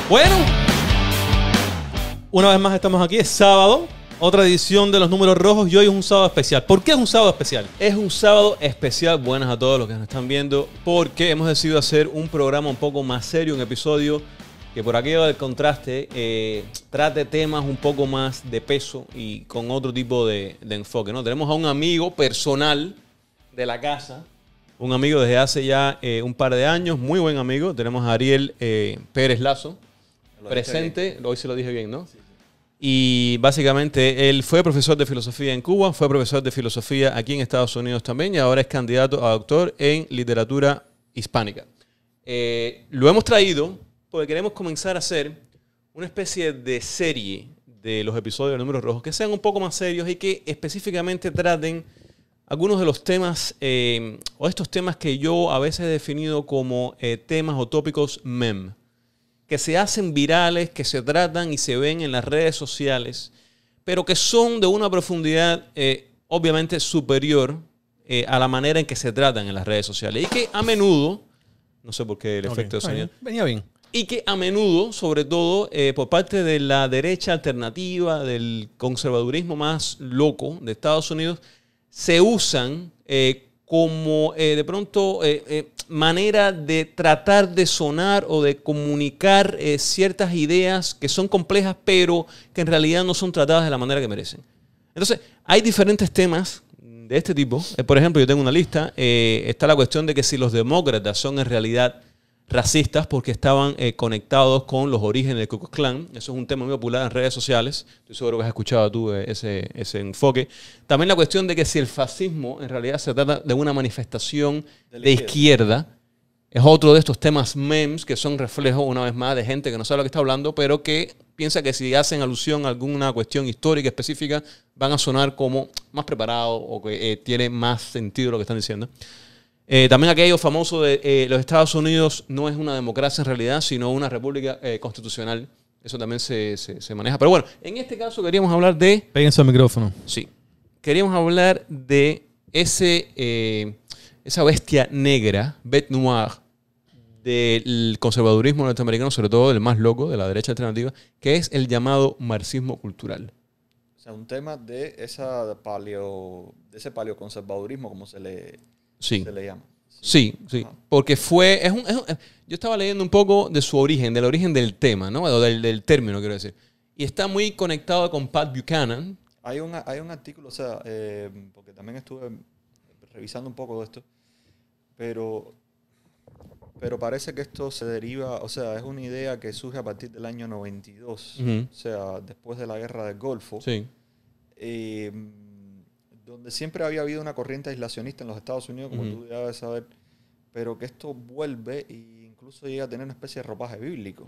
Bueno, una vez más estamos aquí, es sábado, otra edición de Los Números Rojos y hoy es un sábado especial. ¿Por qué es un sábado especial? Es un sábado especial, buenas a todos los que nos están viendo, porque hemos decidido hacer un programa un poco más serio, un episodio que por aquello del contraste trate temas un poco más de peso y con otro tipo de enfoque, ¿no? Tenemos a un amigo personal de la casa, un amigo desde hace ya un par de años, muy buen amigo. Tenemos a Ariel Pérez Lazo, presente, hoy se lo dije bien, ¿no? Sí, sí. Y básicamente él fue profesor de filosofía en Cuba, fue profesor de filosofía aquí en Estados Unidos también y ahora es candidato a doctor en literatura hispánica. Lo hemos traído porque queremos comenzar a hacer una especie de serie de los episodios de Números Rojos que sean un poco más serios y que específicamente traten algunos de los temas o estos temas que yo a veces he definido como temas o tópicos meme, que se hacen virales, que se tratan y se ven en las redes sociales, pero que son de una profundidad obviamente superior a la manera en que se tratan en las redes sociales. Y que a menudo, no sé por qué el efecto de sonido, venía bien. Y que a menudo, sobre todo por parte de la derecha alternativa, del conservadurismo más loco de Estados Unidos, se usan como de pronto manera de tratar de sonar o de comunicar ciertas ideas que son complejas, pero que en realidad no son tratadas de la manera que merecen. Entonces, hay diferentes temas de este tipo. Por ejemplo, yo tengo una lista. Está la cuestión de que si los demócratas son en realidad racistas porque estaban conectados con los orígenes del Ku Klux Klan. Eso es un tema muy popular en redes sociales. Estoy seguro que has escuchado tú ese enfoque. También la cuestión de que si el fascismo en realidad se trata de una manifestación de izquierda. Es otro de estos temas memes que son reflejos, una vez más, de gente que no sabe lo que está hablando, pero que piensa que si hacen alusión a alguna cuestión histórica específica van a sonar como más preparados o que tiene más sentido lo que están diciendo. También aquello famoso de los Estados Unidos no es una democracia en realidad, sino una república constitucional. Eso también se maneja. Pero bueno, en este caso queríamos hablar de... Péguense al micrófono. Sí. Queríamos hablar de esa bestia negra, bête noire, del conservadurismo norteamericano, sobre todo el más loco, de la derecha alternativa, que es el llamado marxismo cultural. O sea, un tema de ese paleoconservadurismo, como se le llama. Sí. Porque yo estaba leyendo un poco de su origen, del origen del tema, ¿no? O del término, quiero decir. Y está muy conectado con Pat Buchanan. Hay un artículo, o sea, porque también estuve revisando un poco de esto, pero parece que esto se deriva, o sea, es una idea que surge a partir del año 92, o sea, después de la Guerra del Golfo. Sí. Donde siempre había habido una corriente aislacionista en los Estados Unidos, como tú ya debes saber, pero que esto vuelve e incluso llega a tener una especie de ropaje bíblico,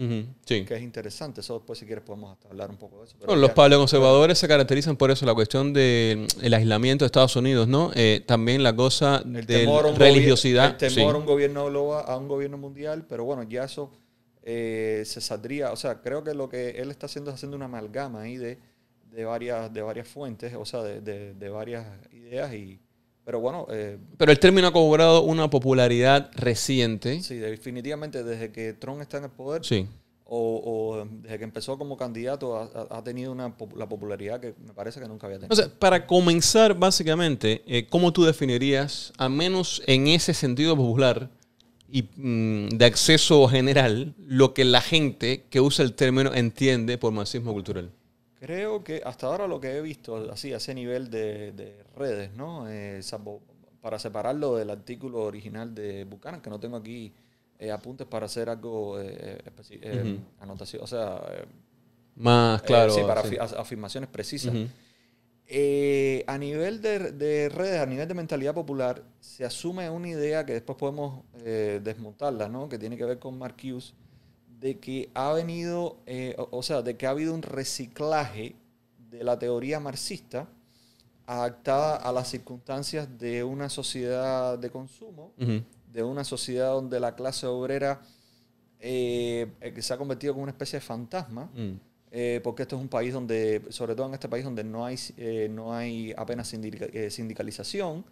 sí. Que es interesante. Eso después, si quieres, podemos hasta hablar un poco de eso. Bueno, los paleoconservadores se caracterizan por eso, la cuestión del aislamiento de Estados Unidos, ¿no? También la cosa de religiosidad. El temor a un gobierno global, a un gobierno mundial, pero bueno, ya eso se saldría. O sea, creo que lo que él está haciendo es haciendo una amalgama ahí de varias fuentes, o sea, de varias ideas. Pero bueno... pero el término ha cobrado una popularidad reciente. Sí, definitivamente desde que Trump está en el poder, sí. o desde que empezó como candidato, ha tenido la popularidad que me parece que nunca había tenido. O sea, para comenzar, básicamente, ¿cómo tú definirías, al menos en ese sentido popular y de acceso general, lo que la gente que usa el término entiende por marxismo cultural? Creo que hasta ahora lo que he visto, así a ese nivel de redes, ¿no? Para separarlo del artículo original de Buchanan, que no tengo aquí apuntes para hacer algo anotación, o sea... más claro. Sí, para afirmaciones precisas. A nivel de redes, a nivel de mentalidad popular, se asume una idea que después podemos desmontarla, ¿no? Que tiene que ver con Marcuse, de que ha venido, o sea, de que ha habido un reciclaje de la teoría marxista adaptada a las circunstancias de una sociedad de consumo, de una sociedad donde la clase obrera que se ha convertido en una especie de fantasma, porque esto es un país donde, sobre todo en este país donde no hay apenas sindicalización,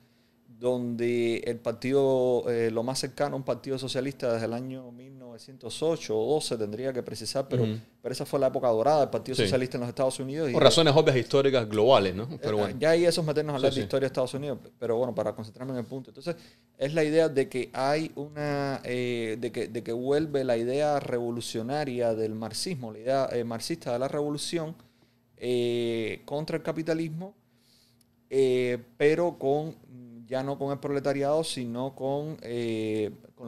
donde el partido, lo más cercano a un partido socialista desde el año 1908 o 12, tendría que precisar, pero esa fue la época dorada del Partido Socialista en los Estados Unidos. Por razones obvias históricas globales, ¿no? Pero bueno. Ya ahí eso es meternos a hablar de historia de Estados Unidos, pero bueno, para concentrarme en el punto. Entonces, es la idea de que hay una, de que vuelve la idea revolucionaria del marxismo, la idea marxista de la revolución contra el capitalismo, pero ya no con el proletariado, sino con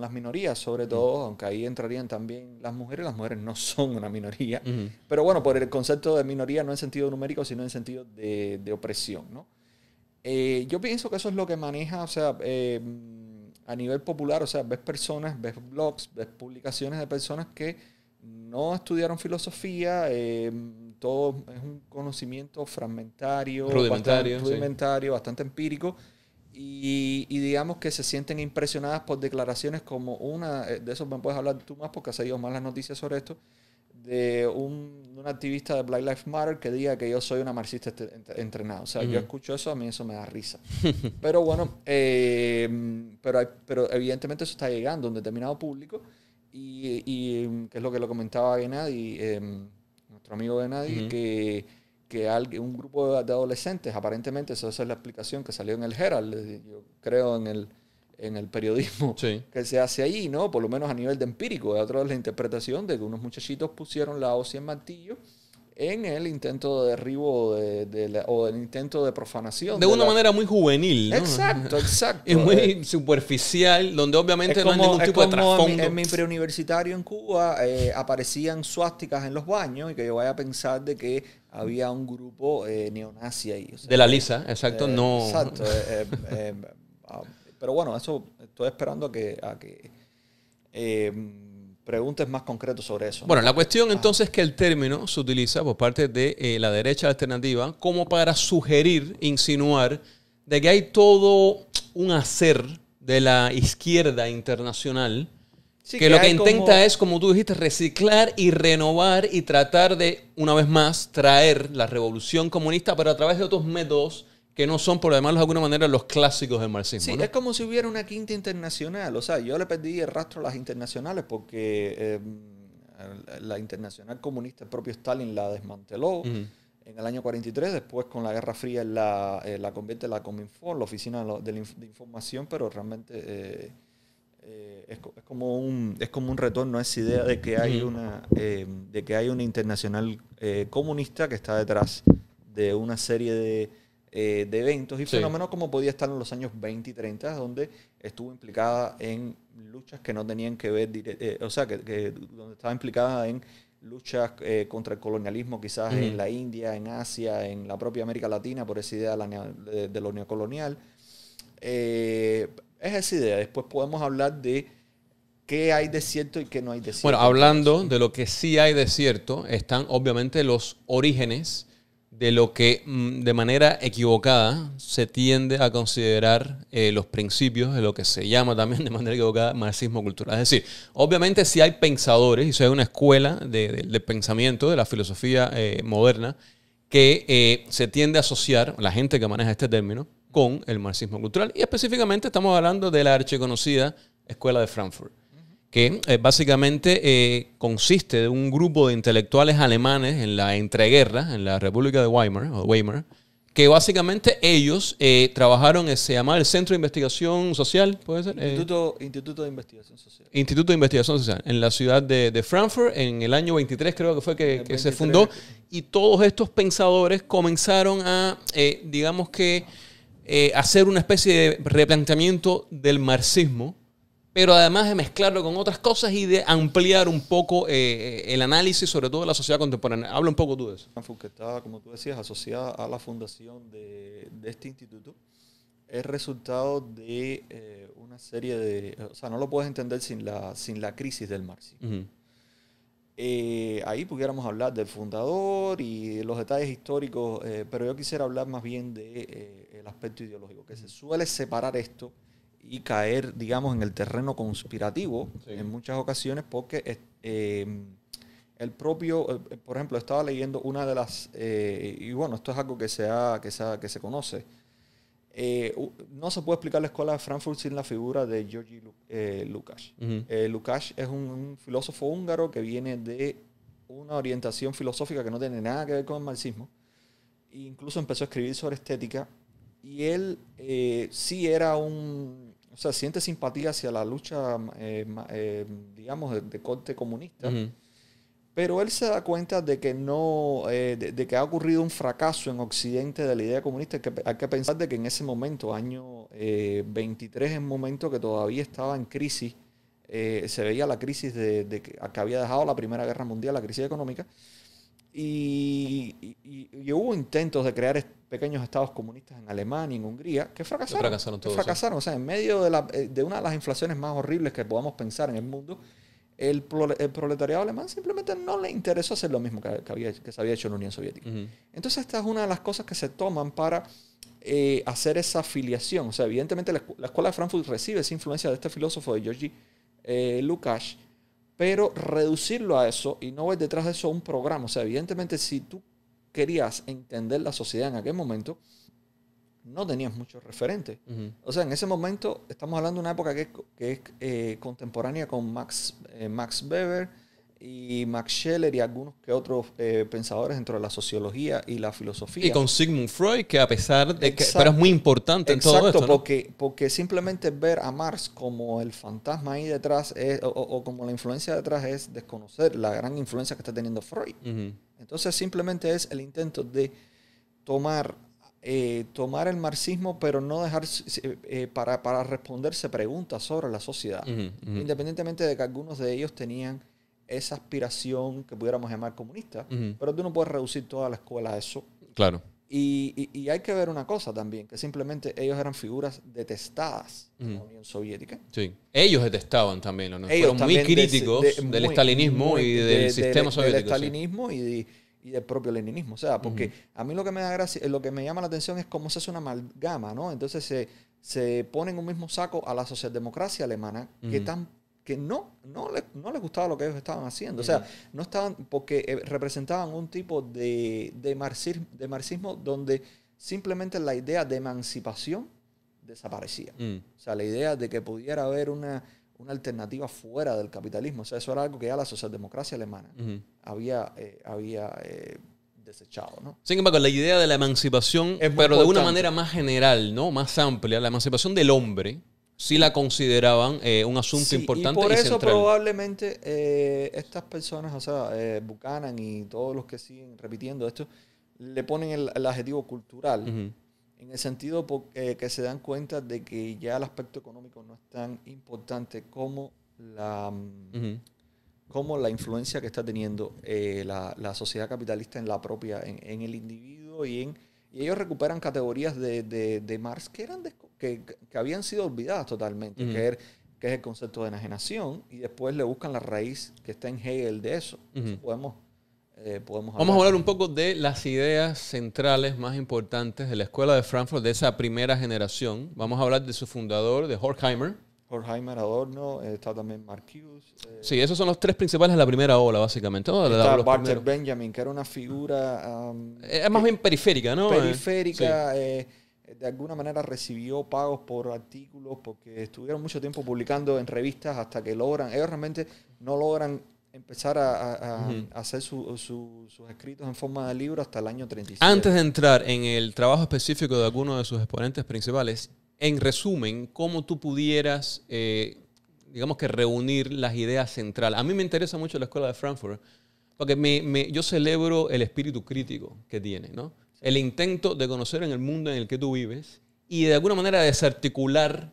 las minorías, sobre todo, aunque ahí entrarían también las mujeres. Las mujeres no son una minoría, pero bueno, por el concepto de minoría no en sentido numérico, sino en sentido de opresión, ¿no? Yo pienso que eso es lo que maneja, o sea, a nivel popular, o sea, ves blogs, ves publicaciones de personas que no estudiaron filosofía, todo es un conocimiento fragmentario, rudimentario, bastante empírico, y digamos que se sienten impresionadas por declaraciones como una, de eso me puedes hablar tú más porque has seguido más las noticias sobre esto, de un activista de Black Lives Matter que diga que yo soy una marxista entrenada. O sea, yo escucho eso, a mí eso me da risa. Pero bueno, pero evidentemente eso está llegando a un determinado público y que es lo que lo comentaba Gennady, nuestro amigo Gennady, que un grupo de adolescentes, aparentemente, esa es la explicación que salió en el Herald, yo creo en el periodismo que se hace allí, ¿no? Por lo menos a nivel de empírico. De otra es la interpretación de que unos muchachitos pusieron la hoz y el martillo en el intento de derribo o el intento de profanación. De una manera muy juvenil, ¿no? Exacto. Es muy superficial, donde obviamente no hay ningún tipo de trasfondo. En mi preuniversitario en Cuba aparecían suásticas en los baños y que yo vaya a pensar de que había un grupo neonazi ahí. O sea, de la Lisa, exacto. No. Exacto. Pero bueno, eso estoy esperando a que preguntes más concretos sobre eso. Bueno, la cuestión entonces es que el término se utiliza por parte de la derecha alternativa como para sugerir, insinuar de que hay todo un hacer de la izquierda internacional que lo que intenta es, como tú dijiste, reciclar y renovar y tratar de, una vez más, traer la revolución comunista, pero a través de otros métodos que no son, por llamarlos de alguna manera, los clásicos del marxismo. Sí, ¿no? Es como si hubiera una quinta internacional. O sea, yo le perdí el rastro a las internacionales porque la internacional comunista, el propio Stalin la desmanteló en el año 43. Después, con la Guerra Fría, la convierte en la Cominform, la Oficina de Información, pero realmente es como un retorno a esa idea de que hay una internacional comunista que está detrás de una serie de eventos y fenómenos como podía estar en los años 20 y 30, donde estuvo implicada en luchas que no tenían que ver, donde estaba implicada en luchas contra el colonialismo, quizás en la India, en Asia, en la propia América Latina, por esa idea de lo neocolonial. Es esa idea. Después podemos hablar de qué hay de cierto y qué no hay de cierto. Bueno, hablando de lo que sí hay de cierto, están obviamente los orígenes de lo que de manera equivocada se tiende a considerar los principios de lo que se llama también de manera equivocada marxismo cultural. Es decir, obviamente si hay pensadores y si hay una escuela de pensamiento de la filosofía moderna que se tiende a asociar, la gente que maneja este término, con el marxismo cultural. Y específicamente estamos hablando de la archiconocida Escuela de Frankfurt, que básicamente consiste de un grupo de intelectuales alemanes en la entreguerra, en la República de Weimar, que básicamente ellos trabajaron, se llamaba el Centro de Investigación Social, ¿puede ser? Instituto de Investigación Social. Instituto de Investigación Social, en la ciudad de Frankfurt, en el año 23 creo que fue que se fundó, y todos estos pensadores comenzaron a, digamos que, hacer una especie de replanteamiento del marxismo, pero además de mezclarlo con otras cosas y de ampliar un poco el análisis, sobre todo de la sociedad contemporánea. Habla un poco tú de eso. Que estaba, como tú decías, asociada a la fundación de este instituto, es resultado de una serie de... O sea, no lo puedes entender sin la crisis del marxismo. Ahí pudiéramos hablar del fundador y los detalles históricos, pero yo quisiera hablar más bien del aspecto ideológico, que se suele separar esto y caer, digamos, en el terreno conspirativo en muchas ocasiones, porque el propio, por ejemplo, estaba leyendo una de las, y bueno, esto es algo que se conoce, No se puede explicar la escuela de Frankfurt sin la figura de Georgi Lukács. Lukács es un filósofo húngaro que viene de una orientación filosófica que no tiene nada que ver con el marxismo. E incluso empezó a escribir sobre estética. Y él sí era o sea, siente simpatía hacia la lucha, digamos, de corte comunista. Pero él se da cuenta de que de que ha ocurrido un fracaso en Occidente de la idea comunista. Hay que pensar de que en ese momento, año 23, es un momento que todavía estaba en crisis. Se veía la crisis que había dejado la Primera Guerra Mundial, la crisis económica. Y hubo intentos de crear pequeños estados comunistas en Alemania y en Hungría que fracasaron. O sea, en medio de una de las inflaciones más horribles que podamos pensar en el mundo, el proletariado alemán simplemente no le interesó hacer lo mismo que se había hecho en la Unión Soviética. Entonces esta es una de las cosas que se toman para hacer esa afiliación. O sea, evidentemente la Escuela de Frankfurt recibe esa influencia de este filósofo de Georgi Lukács, pero reducirlo a eso y no ver detrás de eso un programa. O sea, evidentemente si tú querías entender la sociedad en aquel momento, no tenías muchos referentes. O sea, en ese momento estamos hablando de una época que es contemporánea con Max Weber y Max Scheler y algunos que otros pensadores dentro de la sociología y la filosofía. Y con Sigmund Freud, que a pesar de que pero es muy importante en todo esto, ¿no? porque simplemente ver a Marx como el fantasma ahí detrás o como la influencia detrás es desconocer la gran influencia que está teniendo Freud. Entonces simplemente es el intento de tomar el marxismo, pero no dejar para responderse preguntas sobre la sociedad, independientemente de que algunos de ellos tenían esa aspiración que pudiéramos llamar comunista, pero tú no puedes reducir toda la escuela a eso. Claro. Y hay que ver una cosa también, que simplemente ellos eran figuras detestadas en la Unión Soviética. Sí. Ellos detestaban también, ¿no? Ellos fueron muy críticos del estalinismo y del sistema soviético. Del estalinismo y del propio leninismo. O sea, porque a mí lo que me da gracia, lo que me llama la atención es cómo se hace una amalgama, ¿no? Entonces se pone en un mismo saco a la socialdemocracia alemana, que no les gustaba lo que ellos estaban haciendo. O sea, no estaban, porque representaban un tipo de marxismo donde simplemente la idea de emancipación desaparecía. O sea, la idea de que pudiera haber una alternativa fuera del capitalismo. O sea, eso era algo que ya la socialdemocracia alemana había desechado, ¿no? Sin embargo, la idea de la emancipación, pero importante, de una manera más general, ¿no? Más amplia, la emancipación del hombre, sí la consideraban un asunto importante y por eso central. Probablemente estas personas, o sea, Buchanan y todos los que siguen repitiendo esto, le ponen el adjetivo cultural, en el sentido que se dan cuenta de que ya el aspecto económico no es tan importante como la influencia que está teniendo la sociedad capitalista en el individuo y ellos recuperan categorías de Marx que habían sido olvidadas totalmente, que es el concepto de enajenación, y después le buscan la raíz que está en Hegel de eso. Podemos Vamos a hablar un poco de las ideas centrales más importantes de la Escuela de Frankfurt, de esa primera generación. Vamos a hablar de su fundador, de Horkheimer. Adorno, está también Marcuse. Sí, esos son los tres principales de la primera ola, básicamente. ¿No? Está Walter Benjamin, que era una figura... es más bien periférica, ¿no? Periférica, de alguna manera recibió pagos por artículos porque estuvieron mucho tiempo publicando en revistas hasta que ellos realmente no logran empezar a hacer sus escritos en forma de libro hasta el año 37. Antes de entrar en el trabajo específico de alguno de sus exponentes principales, en resumen, ¿cómo tú pudieras, digamos que reunir las ideas centrales? A mí me interesa mucho la Escuela de Frankfurt porque yo celebro el espíritu crítico que tiene, ¿no? El intento de conocer en el mundo en el que tú vives y de alguna manera desarticular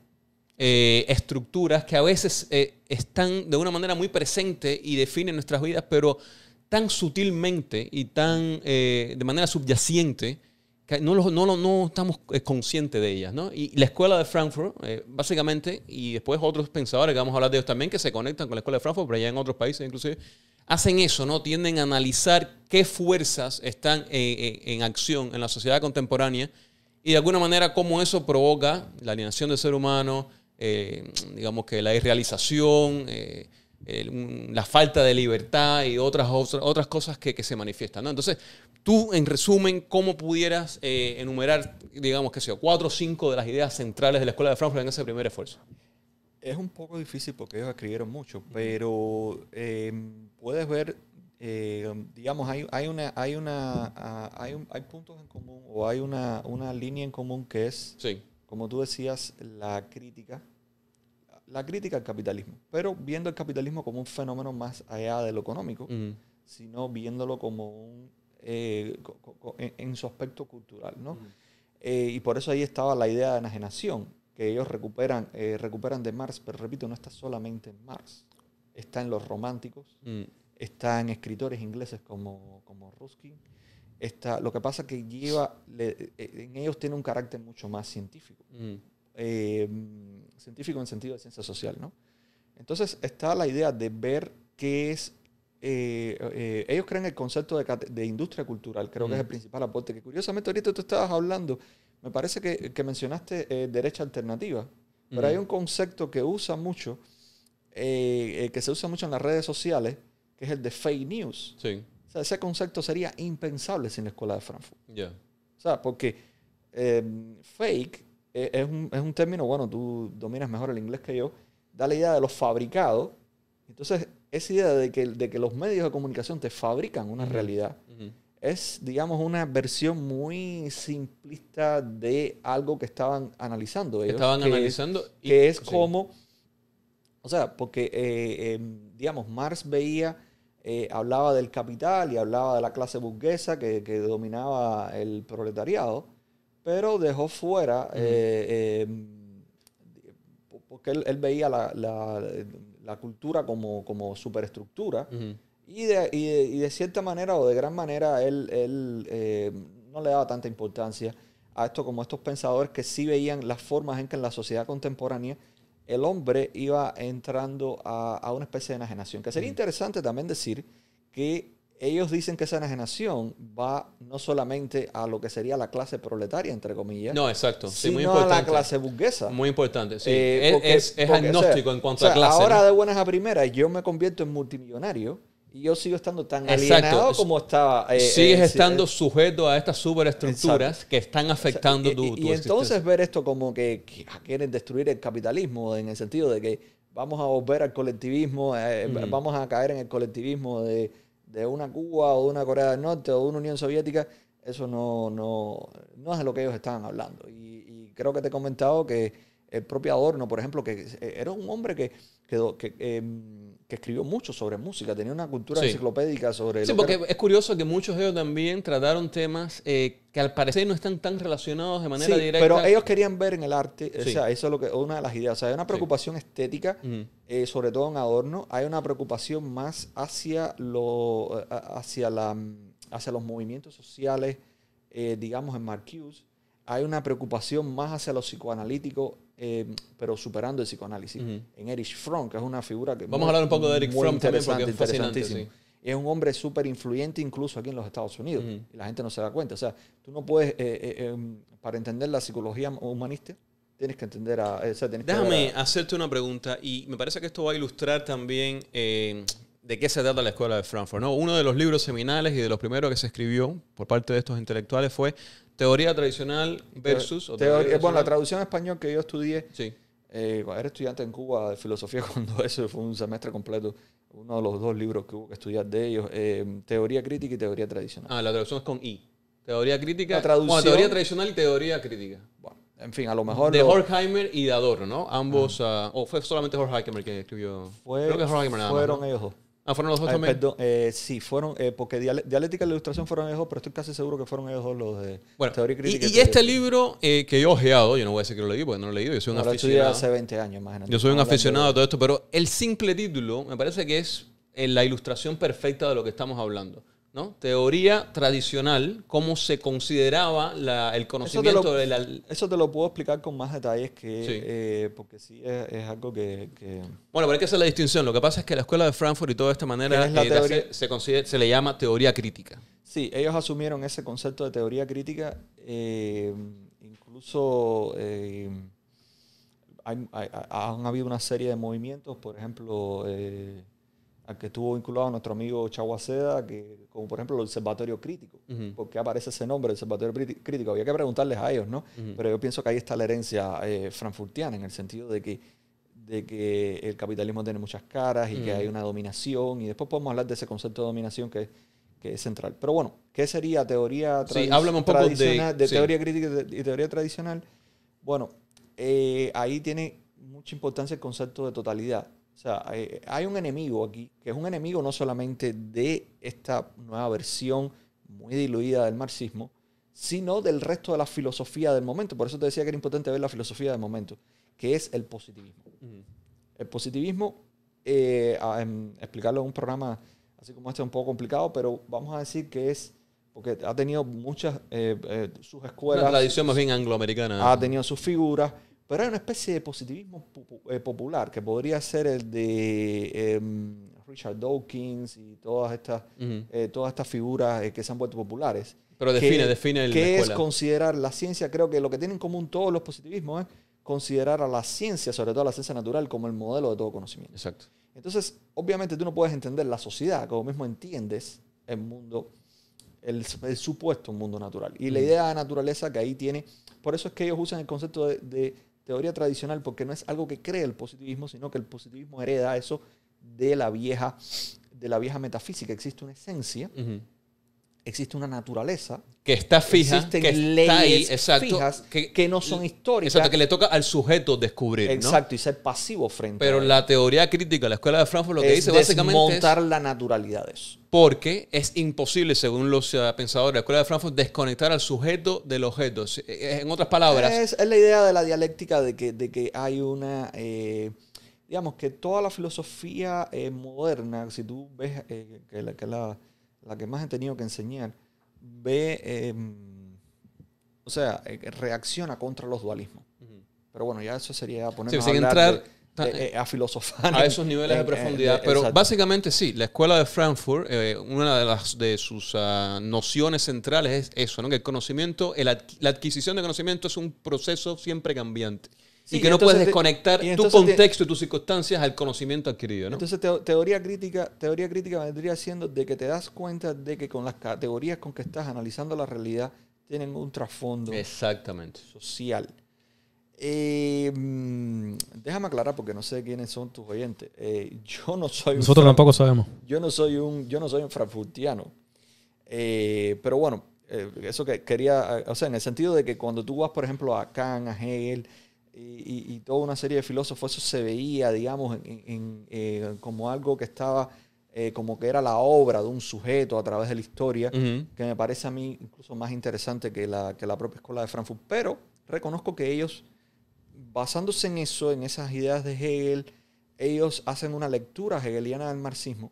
estructuras que a veces están de una manera muy presente y definen nuestras vidas, pero tan sutilmente y tan de manera subyacente que no estamos conscientes de ellas, ¿no? Y la Escuela de Frankfurt, básicamente, y después otros pensadores, que vamos a hablar de ellos también, que se conectan con la Escuela de Frankfurt, pero ya en otros países inclusive, hacen eso, ¿no? Tienden a analizar qué fuerzas están en acción en la sociedad contemporánea y de alguna manera cómo eso provoca la alienación del ser humano, digamos que la irrealización, la falta de libertad y otras cosas que se manifiestan, ¿no? Entonces, tú, en resumen, ¿cómo pudieras enumerar, digamos, qué sé yo, 4 o 5 de las ideas centrales de la Escuela de Frankfurt en ese primer esfuerzo? Es un poco difícil porque ellos escribieron mucho, pero puedes ver, digamos, hay puntos en común o hay una línea en común que es, Sí. como tú decías, la crítica al capitalismo, pero viendo el capitalismo como un fenómeno más allá de lo económico, sino viéndolo como en su aspecto cultural, ¿no? Y por eso ahí estaba la idea de enajenación, que ellos recuperan de Marx, pero repito, no está solamente en Marx, está en los románticos, está en escritores ingleses como Ruskin. Lo que pasa es que en ellos tiene un carácter mucho más científico, científico en sentido de ciencia social, ¿no? Entonces está la idea de ver qué es, ellos creen el concepto de industria cultural, creo que es el principal aporte, que curiosamente ahorita tú estabas hablando, me parece que mencionaste derecha alternativa, pero hay un concepto que usa mucho, que se usa mucho en las redes sociales, que es el de fake news. Sí. O sea, ese concepto sería impensable sin la Escuela de Frankfurt. Yeah. O sea, porque fake es un término, bueno, tú dominas mejor el inglés que yo, da la idea de los fabricados. Entonces, esa idea de que los medios de comunicación te fabrican una realidad es, digamos, una versión muy simplista de algo que estaban analizando ellos. Que es como, o sea, porque, digamos, Marx hablaba del capital y hablaba de la clase burguesa que dominaba el proletariado, pero dejó fuera, porque él veía la cultura como superestructura, y de cierta manera o de gran manera él no le daba tanta importancia a esto como estos pensadores que sí veían las formas en que en la sociedad contemporánea el hombre iba entrando a una especie de enajenación. Que sería interesante también decir que ellos dicen que esa enajenación va no solamente a lo que sería la clase proletaria, entre comillas, no, exacto, sí, sino muy importante, a la clase burguesa. Muy importante, sí. Porque, es agnóstico, o sea, en cuanto a clase. Ahora, ¿no? de buenas a primeras, yo me convierto en multimillonario y yo sigo estando tan alienado como estaba. Sigues estando sujeto a estas superestructuras que están afectando tu y entonces ver esto como que quieren destruir el capitalismo, en el sentido de que vamos a volver al colectivismo, vamos a caer en el colectivismo de una Cuba o de una Corea del Norte o de una Unión Soviética. Eso no es de lo que ellos estaban hablando. Y creo que te he comentado que el propio Adorno, por ejemplo, que era un hombre que escribió mucho sobre música, tenía una cultura enciclopédica sobre... Sí, porque es curioso que muchos de ellos también trataron temas que al parecer no están tan relacionados de manera directa. Pero ellos querían ver en el arte, o sea, eso es una de las ideas. O sea, hay una preocupación estética, sobre todo en Adorno, hay una preocupación más hacia los movimientos sociales, digamos en Marcuse. Hay una preocupación más hacia lo psicoanalítico, pero superando el psicoanálisis. En Erich Fromm, que es una figura que... Vamos a hablar un poco de Erich Fromm también, porque es interesantísimo. Sí. Es un hombre súper influyente incluso aquí en los Estados Unidos. Y la gente no se da cuenta. O sea, tú no puedes, para entender la psicología humanista, tienes que entender Déjame hacerte una pregunta, y me parece que esto va a ilustrar también de qué se trata la Escuela de Frankfurt, ¿no? Uno de los libros seminales y de los primeros que se escribió por parte de estos intelectuales fue Teoría Tradicional versus... la traducción en español que yo estudié, sí. Era estudiante en Cuba de filosofía cuando eso fue un semestre completo, uno de los 2 libros que hubo que estudiar de ellos, Teoría Crítica y Teoría Tradicional. La traducción es con I. Teoría Crítica, Teoría Tradicional y Teoría Crítica. Bueno, en fin, a lo mejor... De Horkheimer y de Adorno, ¿no? Ambos... ¿O fue solamente Horkheimer que escribió? Creo que Horkheimer nada más, fueron ellos dos. ¿Fueron los dos también? Perdón, sí, fueron, porque Dialéctica y la Ilustración fueron ellos dos, pero estoy casi seguro que fueron ellos dos los de Teoría Crítica. Y este libro que yo he ojeado, yo no voy a decir que lo leí porque no lo he leído, yo soy un aficionado. Lo estudié hace 20 años, imagínate. Yo soy un aficionado de todo esto, pero el simple título me parece que es la ilustración perfecta de lo que estamos hablando, ¿no? Teoría tradicional, cómo se consideraba el conocimiento de la... Eso te lo puedo explicar con más detalles porque sí es algo que... Bueno, pero hay que hacer la distinción. Lo que pasa es que la Escuela de Frankfurt y toda esta manera se le llama teoría crítica. Sí, ellos asumieron ese concepto de teoría crítica. Incluso han habido una serie de movimientos, por ejemplo... al que estuvo vinculado nuestro amigo Chaguaceda, como por ejemplo el Observatorio Crítico. ¿Por qué aparece ese nombre, el Observatorio Crítico? Había que preguntarles a ellos, ¿no? Pero yo pienso que ahí está la herencia frankfurtiana, en el sentido de que el capitalismo tiene muchas caras y que hay una dominación, y después podemos hablar de ese concepto de dominación que es central. Pero bueno, ¿qué sería teoría háblame un poco tradicional, de teoría crítica y teoría tradicional? Bueno, ahí tiene mucha importancia el concepto de totalidad. O sea, hay un enemigo aquí, que es un enemigo no solamente de esta nueva versión muy diluida del marxismo, sino del resto de la filosofía del momento. Por eso te decía que era importante ver la filosofía del momento, que es el positivismo. El positivismo, explicarlo en un programa así como este es un poco complicado, pero vamos a decir que es, porque ha tenido muchas, sus escuelas. Una tradición más bien angloamericana. Ha tenido sus figuras, pero hay una especie de positivismo popular, que podría ser el de Richard Dawkins y todas estas figuras que se han vuelto populares. Pero define la ¿Qué escuela? Es considerar la ciencia? Creo que lo que tienen en común todos los positivismos es considerar a la ciencia, sobre todo a la ciencia natural, como el modelo de todo conocimiento. Exacto. Entonces, obviamente tú no puedes entender la sociedad como mismo entiendes el mundo, el supuesto mundo natural. Y la idea de naturaleza que ahí tiene, por eso es que ellos usan el concepto de teoría tradicional, porque no es algo que cree el positivismo, sino que el positivismo hereda eso de la vieja metafísica. Existe una esencia, existe una naturaleza que está fija, existen que leyes está ahí, exacto, fijas que no son históricas. Exacto, que le toca al sujeto descubrir, exacto, ¿no? y ser pasivo frente Pero a él. la teoría crítica, la escuela de Frankfurt, lo que es dice básicamente desmontar la naturalidad de eso. Porque es imposible, según los pensadores de la escuela de Frankfurt, desconectar al sujeto del objeto. En otras palabras... Es la idea de la dialéctica de que hay una... digamos que toda la filosofía moderna, si tú ves que la que más he tenido que enseñar, reacciona contra los dualismos. Pero bueno, ya eso sería ponernos sin a hablar entrar a filosofar. A esos niveles de profundidad. Pero exacto. Básicamente sí, la escuela de Frankfurt, una de sus nociones centrales es eso, ¿no? Que el conocimiento, la adquisición de conocimiento es un proceso siempre cambiante. Sí, y que no puedes desconectar tu contexto y tus circunstancias al conocimiento adquirido, ¿no? Entonces, teoría crítica vendría siendo de que te das cuenta de que con las categorías con que estás analizando la realidad tienen un trasfondo social. Déjame aclarar porque no sé quiénes son tus oyentes. Yo no soy Nosotros tampoco sabemos. Yo no soy un frankfurtiano. Pero bueno, eso que quería, o sea, en el sentido de que cuando tú vas, por ejemplo, a Kant, a Hegel y toda una serie de filósofos, eso se veía, digamos, como algo que estaba, como que era la obra de un sujeto a través de la historia, que me parece a mí incluso más interesante que la propia escuela de Frankfurt. Pero reconozco que ellos, basándose en eso, en esas ideas de Hegel, ellos hacen una lectura hegeliana del marxismo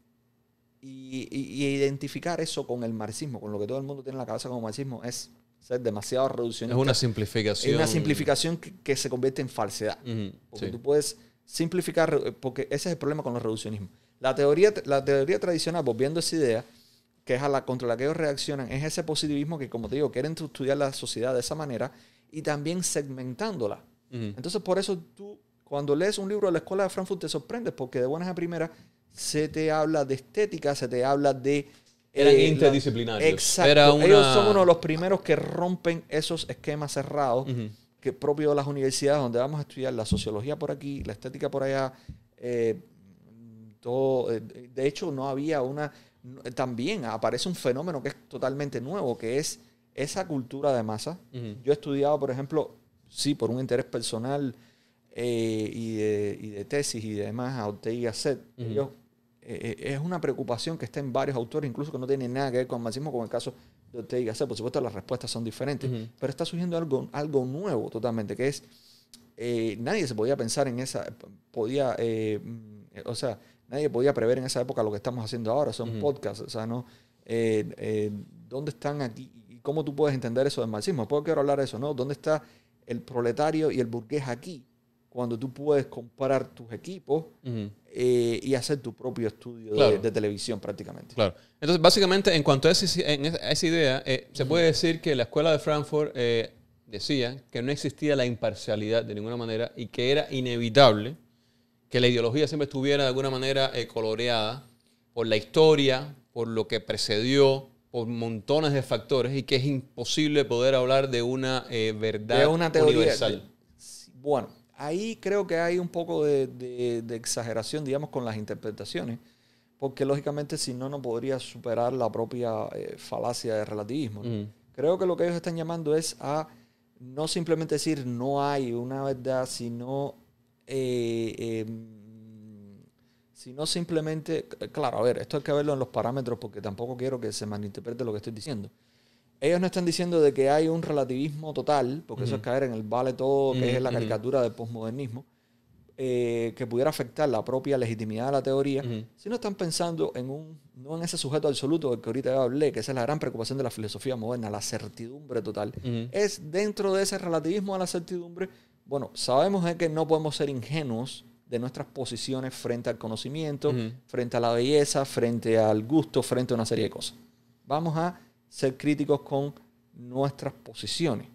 y identificar eso con el marxismo, con lo que todo el mundo tiene en la cabeza como marxismo, es ser demasiado reduccionista. Es una simplificación. Es una simplificación que se convierte en falsedad. Porque tú puedes simplificar, porque ese es el problema con los reduccionismos. La teoría tradicional, volviendo a esa idea, que es contra la que ellos reaccionan, es ese positivismo que, como te digo, quieren estudiar la sociedad de esa manera y también segmentándola. Entonces, por eso tú, cuando lees un libro de la escuela de Frankfurt, te sorprendes, porque de buenas a primeras se te habla de estética, se te habla de... Eran interdisciplinarios. Exacto. Ellos son uno de los primeros que rompen esos esquemas cerrados que propio de las universidades, donde vamos a estudiar la sociología por aquí, la estética por allá. Todo. De hecho, no había una... También aparece un fenómeno que es totalmente nuevo, que es esa cultura de masa. Yo he estudiado, por ejemplo, sí, por un interés personal y de tesis y demás, a Ortega y Gasset. Es una preocupación que está en varios autores, incluso que no tiene nada que ver con el marxismo, como el caso de Ortega y Gasset. Por supuesto, las respuestas son diferentes, pero está surgiendo algo nuevo totalmente, que es, nadie se podía pensar en esa, nadie podía prever en esa época lo que estamos haciendo ahora, son podcasts, o sea, ¿no? ¿Dónde están aquí? ¿Y cómo tú puedes entender eso del marxismo? Después quiero hablar de eso, ¿no? ¿Dónde está el proletario y el burgués aquí? Cuando tú puedes comparar tus equipos y hacer tu propio estudio de televisión prácticamente. Claro. Entonces, básicamente, en cuanto a esa idea, se puede decir que la escuela de Frankfurt decía que no existía la imparcialidad de ninguna manera y que era inevitable que la ideología siempre estuviera de alguna manera coloreada por la historia, por lo que precedió, por montones de factores, y que es imposible poder hablar de una verdad de una teoría universal. Bueno, ahí creo que hay un poco de exageración, digamos, con las interpretaciones, porque lógicamente si no, no podría superar la propia falacia de relativismo, ¿no? Creo que lo que ellos están llamando es a no simplemente decir no hay una verdad, sino simplemente, claro, a ver, esto hay que verlo en los parámetros porque tampoco quiero que se malinterprete lo que estoy diciendo. Ellos no están diciendo de que hay un relativismo total, porque eso es caer en el vale todo, que es la caricatura del posmodernismo, que pudiera afectar la propia legitimidad de la teoría, sino están pensando en no en ese sujeto absoluto del que ahorita hablé, que esa es la gran preocupación de la filosofía moderna, la certidumbre total. Es dentro de ese relativismo a la certidumbre, bueno, sabemos que no podemos ser ingenuos de nuestras posiciones frente al conocimiento, frente a la belleza, frente al gusto, frente a una serie de cosas. Vamos a ser críticos con nuestras posiciones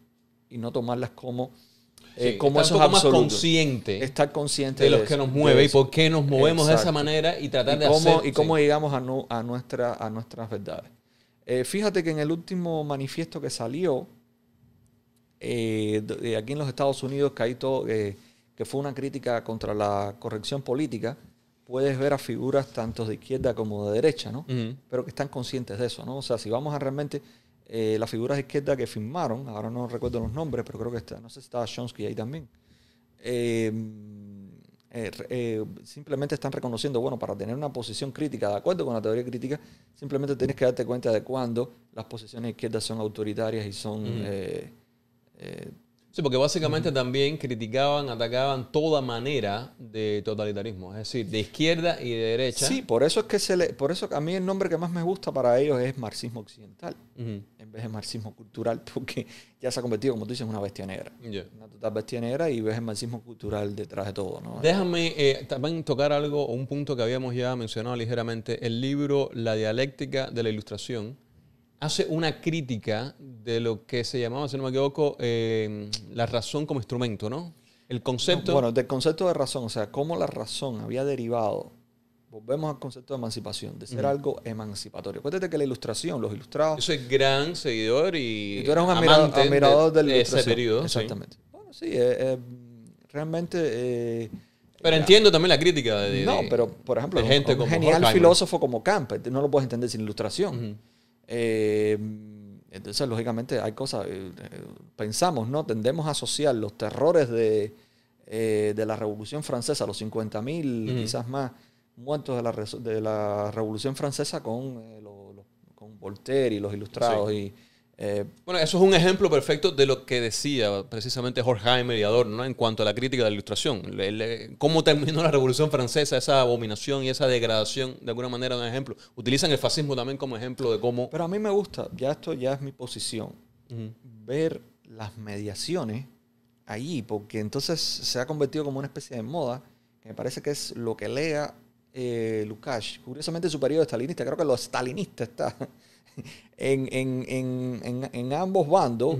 y no tomarlas como como esos absolutos. Consciente estar consciente de lo que nos mueve y por qué nos movemos de esa manera y tratar de hacer... Y cómo llegamos a nuestras verdades. Fíjate que en el último manifiesto que salió aquí en los Estados Unidos, que fue una crítica contra la corrección política, puedes ver a figuras tanto de izquierda como de derecha, ¿no? Pero que están conscientes de eso, ¿no? O sea, si vamos a realmente... las figuras de izquierda que firmaron, ahora no recuerdo los nombres, pero creo que no sé si estaba Chomsky ahí también, simplemente están reconociendo, bueno, para tener una posición crítica, de acuerdo con la teoría crítica, simplemente tienes que darte cuenta de cuándo las posiciones izquierdas son autoritarias y son... sí, porque básicamente también criticaban, atacaban toda manera de totalitarismo, es decir, de izquierda y de derecha. Sí, por eso es que por eso a mí el nombre que más me gusta para ellos es marxismo occidental, en vez de marxismo cultural, porque ya se ha convertido, como tú dices, en una bestia negra. Una total bestia negra, y ves el marxismo cultural detrás de todo, ¿no? Déjame también tocar algo, un punto que habíamos ya mencionado ligeramente. El libro La dialéctica de la ilustración hace una crítica de lo que se llamaba, si no me equivoco, la razón como instrumento, ¿no? El concepto... Bueno, del concepto de razón, o sea, cómo la razón había derivado, volvemos al concepto de emancipación, de ser algo emancipatorio. Acuérdate que la ilustración, los ilustrados... Yo soy gran seguidor y tú eres un admirador de la ilustración. Ese periodo. Exactamente. Sí. Bueno, sí, realmente... pero entiendo también la crítica pero por ejemplo, gente un como genial Horkheimer. Filósofo como Kant, no lo puedes entender sin ilustración. Entonces, lógicamente, hay cosas, pensamos, ¿no? Tendemos a asociar los terrores de la Revolución Francesa, los 50.000, quizás más, muertos de la Revolución Francesa con Voltaire y los ilustrados. Sí. Bueno, eso es un ejemplo perfecto de lo que decía precisamente Horkheimer y Adorno, ¿no? En cuanto a la crítica de la ilustración. Cómo terminó la Revolución Francesa, esa abominación y esa degradación, de alguna manera, un ejemplo. Utilizan el fascismo también como ejemplo de cómo... Pero a mí me gusta, esto ya es mi posición, ver las mediaciones allí, porque entonces se ha convertido como una especie de moda, que me parece que es lo que lea Lukács. Curiosamente, su periodo stalinista, creo que lo stalinista está... en ambos bandos,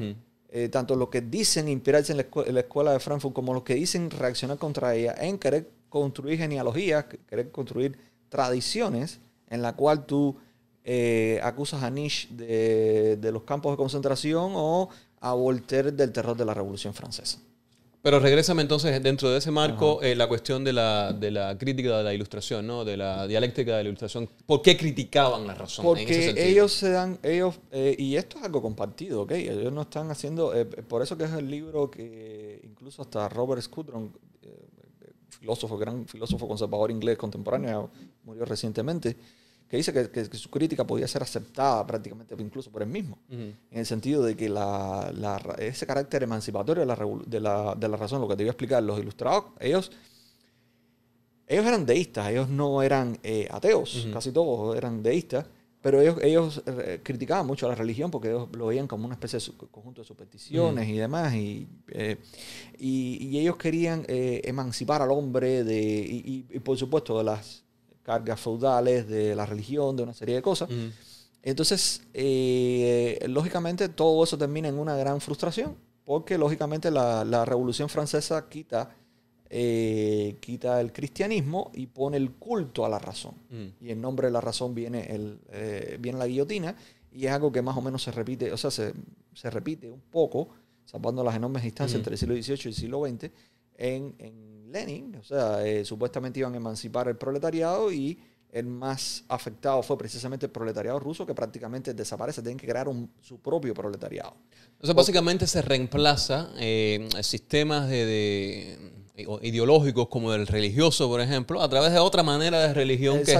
tanto los que dicen inspirarse en la escuela de Frankfurt como los que dicen reaccionar contra ella, en querer construir genealogías, querer construir tradiciones en la cual tú acusas a Nietzsche de los campos de concentración o a Voltaire del terror de la Revolución Francesa. Pero regrésame entonces dentro de ese marco la cuestión de la crítica de la ilustración, ¿no? De la dialéctica de la ilustración. ¿Por qué criticaban la razón? Porque en ese sentido? Y esto es algo compartido, ¿ok? Ellos no están haciendo, por eso que es el libro que incluso hasta Robert Scudron, gran filósofo conservador inglés contemporáneo, murió recientemente, que dice que su crítica podía ser aceptada prácticamente incluso por él mismo, en el sentido de que ese carácter emancipatorio de la razón, lo que te iba a explicar, los ilustrados, ellos eran deístas, ellos no eran ateos, casi todos eran deístas, pero ellos criticaban mucho a la religión porque ellos lo veían como una especie de conjunto de supersticiones y demás, y ellos querían emancipar al hombre y por supuesto de las cargas feudales, de la religión, de una serie de cosas. Entonces, lógicamente, todo eso termina en una gran frustración, porque lógicamente la Revolución Francesa quita quita el cristianismo y pone el culto a la razón. Y en nombre de la razón viene la guillotina, y es algo que más o menos se repite, o sea, se repite un poco, salvando las enormes distancias entre el siglo XVIII y el siglo XX, en Lenin. O sea, supuestamente iban a emancipar el proletariado, y el más afectado fue precisamente el proletariado ruso, que prácticamente desaparece. Tienen que crear su propio proletariado. O sea, básicamente se reemplaza sistemas ideológicos como el religioso, por ejemplo, a través de otra manera de religión, que es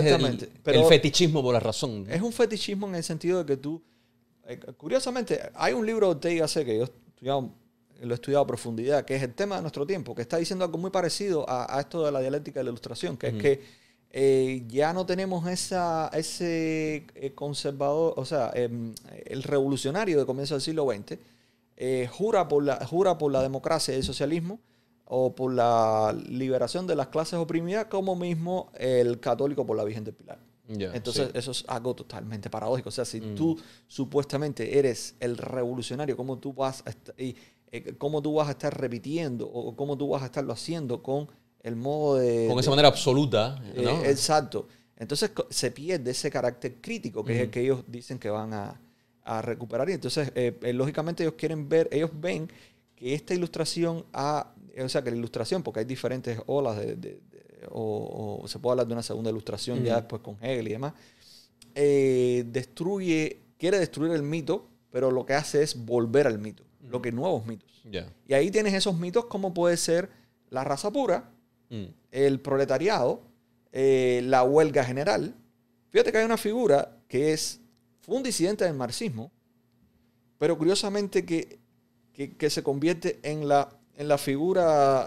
el fetichismo por la razón, ¿no? Es un fetichismo en el sentido de que tú... curiosamente, hay un libro de Ortega y Gasset que yo lo he estudiado a profundidad, que es El tema de nuestro tiempo, que está diciendo algo muy parecido a esto de la dialéctica de la ilustración, que es que ya no tenemos ese conservador, o sea, el revolucionario de comienzo del siglo XX jura por la democracia y el socialismo, o por la liberación de las clases oprimidas, como mismo el católico por la Virgen del Pilar. Entonces, eso es algo totalmente paradójico. O sea, si tú supuestamente eres el revolucionario, ¿cómo tú vas a estar repitiendo, o cómo tú vas a estarlo haciendo con el modo con esa manera absoluta, ¿no? Exacto. Entonces se pierde ese carácter crítico, que es el que ellos dicen que van a recuperar. Y entonces, lógicamente, ellos ven que esta ilustración o sea, que la ilustración, porque hay diferentes olas o se puede hablar de una segunda ilustración ya después con Hegel y demás, quiere destruir el mito, pero lo que hace es volver al mito, lo que nuevos mitos. Y ahí tienes esos mitos, como puede ser la raza pura, el proletariado, la huelga general. Fíjate que hay una figura que fue un disidente del marxismo, pero curiosamente que se convierte en la figura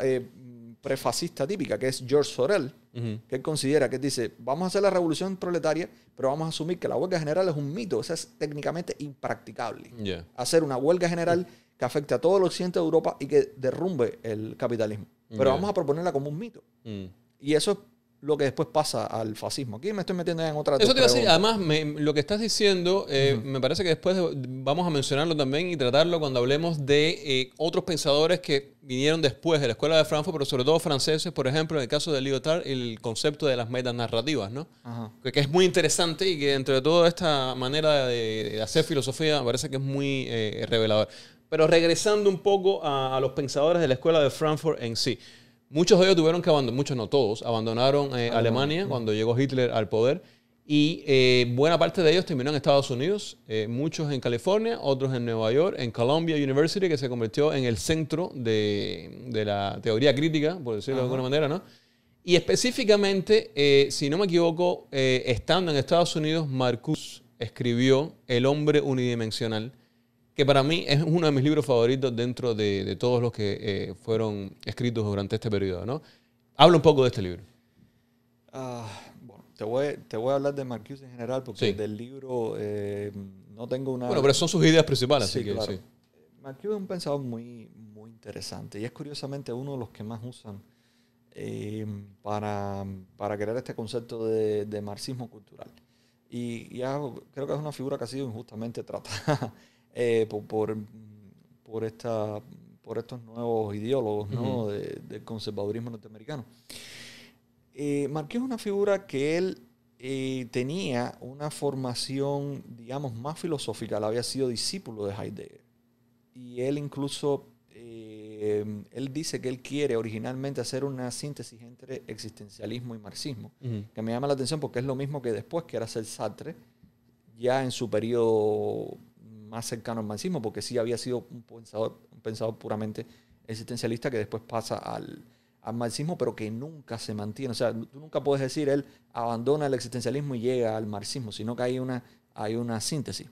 prefascista típica, que es George Sorel, que él considera, que dice, vamos a hacer la revolución proletaria, pero vamos a asumir que la huelga general es un mito. O sea, es técnicamente impracticable. Hacer una huelga general que afecte a todo el occidente de Europa y que derrumbe el capitalismo. Pero vamos a proponerla como un mito. Y eso es lo que después pasa al fascismo. Aquí me estoy metiendo en otra... Eso te iba a decir, además, lo que estás diciendo, me parece que después vamos a mencionarlo también y tratarlo cuando hablemos de otros pensadores que vinieron después de la Escuela de Frankfurt, pero sobre todo franceses, por ejemplo, en el caso de Lyotard, el concepto de las metanarrativas, ¿no? Que es muy interesante, y que entre toda esta manera de hacer filosofía me parece que es muy revelador. Pero regresando un poco a los pensadores de la Escuela de Frankfurt en sí. Muchos de ellos tuvieron que abandonar, muchos no todos, abandonaron Alemania cuando llegó Hitler al poder, y buena parte de ellos terminó en Estados Unidos, muchos en California, otros en Nueva York, en Columbia University, que se convirtió en el centro de la teoría crítica, por decirlo de alguna manera, ¿no? Y específicamente, si no me equivoco, estando en Estados Unidos, Marcuse escribió El hombre unidimensional, que para mí es uno de mis libros favoritos dentro de todos los que fueron escritos durante este periodo, ¿no? Habla un poco de este libro. Bueno, te voy a hablar de Marcuse en general, porque del libro no tengo una... Bueno, pero son sus ideas principales, así que claro. Sí. Marcuse es un pensador muy, muy interesante, y es curiosamente uno de los que más usan para crear este concepto de marxismo cultural. Y ya creo que es una figura que ha sido injustamente tratada por estos nuevos ideólogos, ¿no? del conservadurismo norteamericano. Marcuse es una figura que él tenía una formación, digamos, más filosófica. Él había sido discípulo de Heidegger. Y él incluso, él dice que él quiere originalmente hacer una síntesis entre existencialismo y marxismo, que me llama la atención porque es lo mismo que después quiere hacer Sartre, ya en su periodo más cercano al marxismo, porque sí había sido un pensador puramente existencialista, que después pasa al marxismo, pero que nunca se mantiene. O sea, tú nunca puedes decir él abandona el existencialismo y llega al marxismo, sino que hay una síntesis.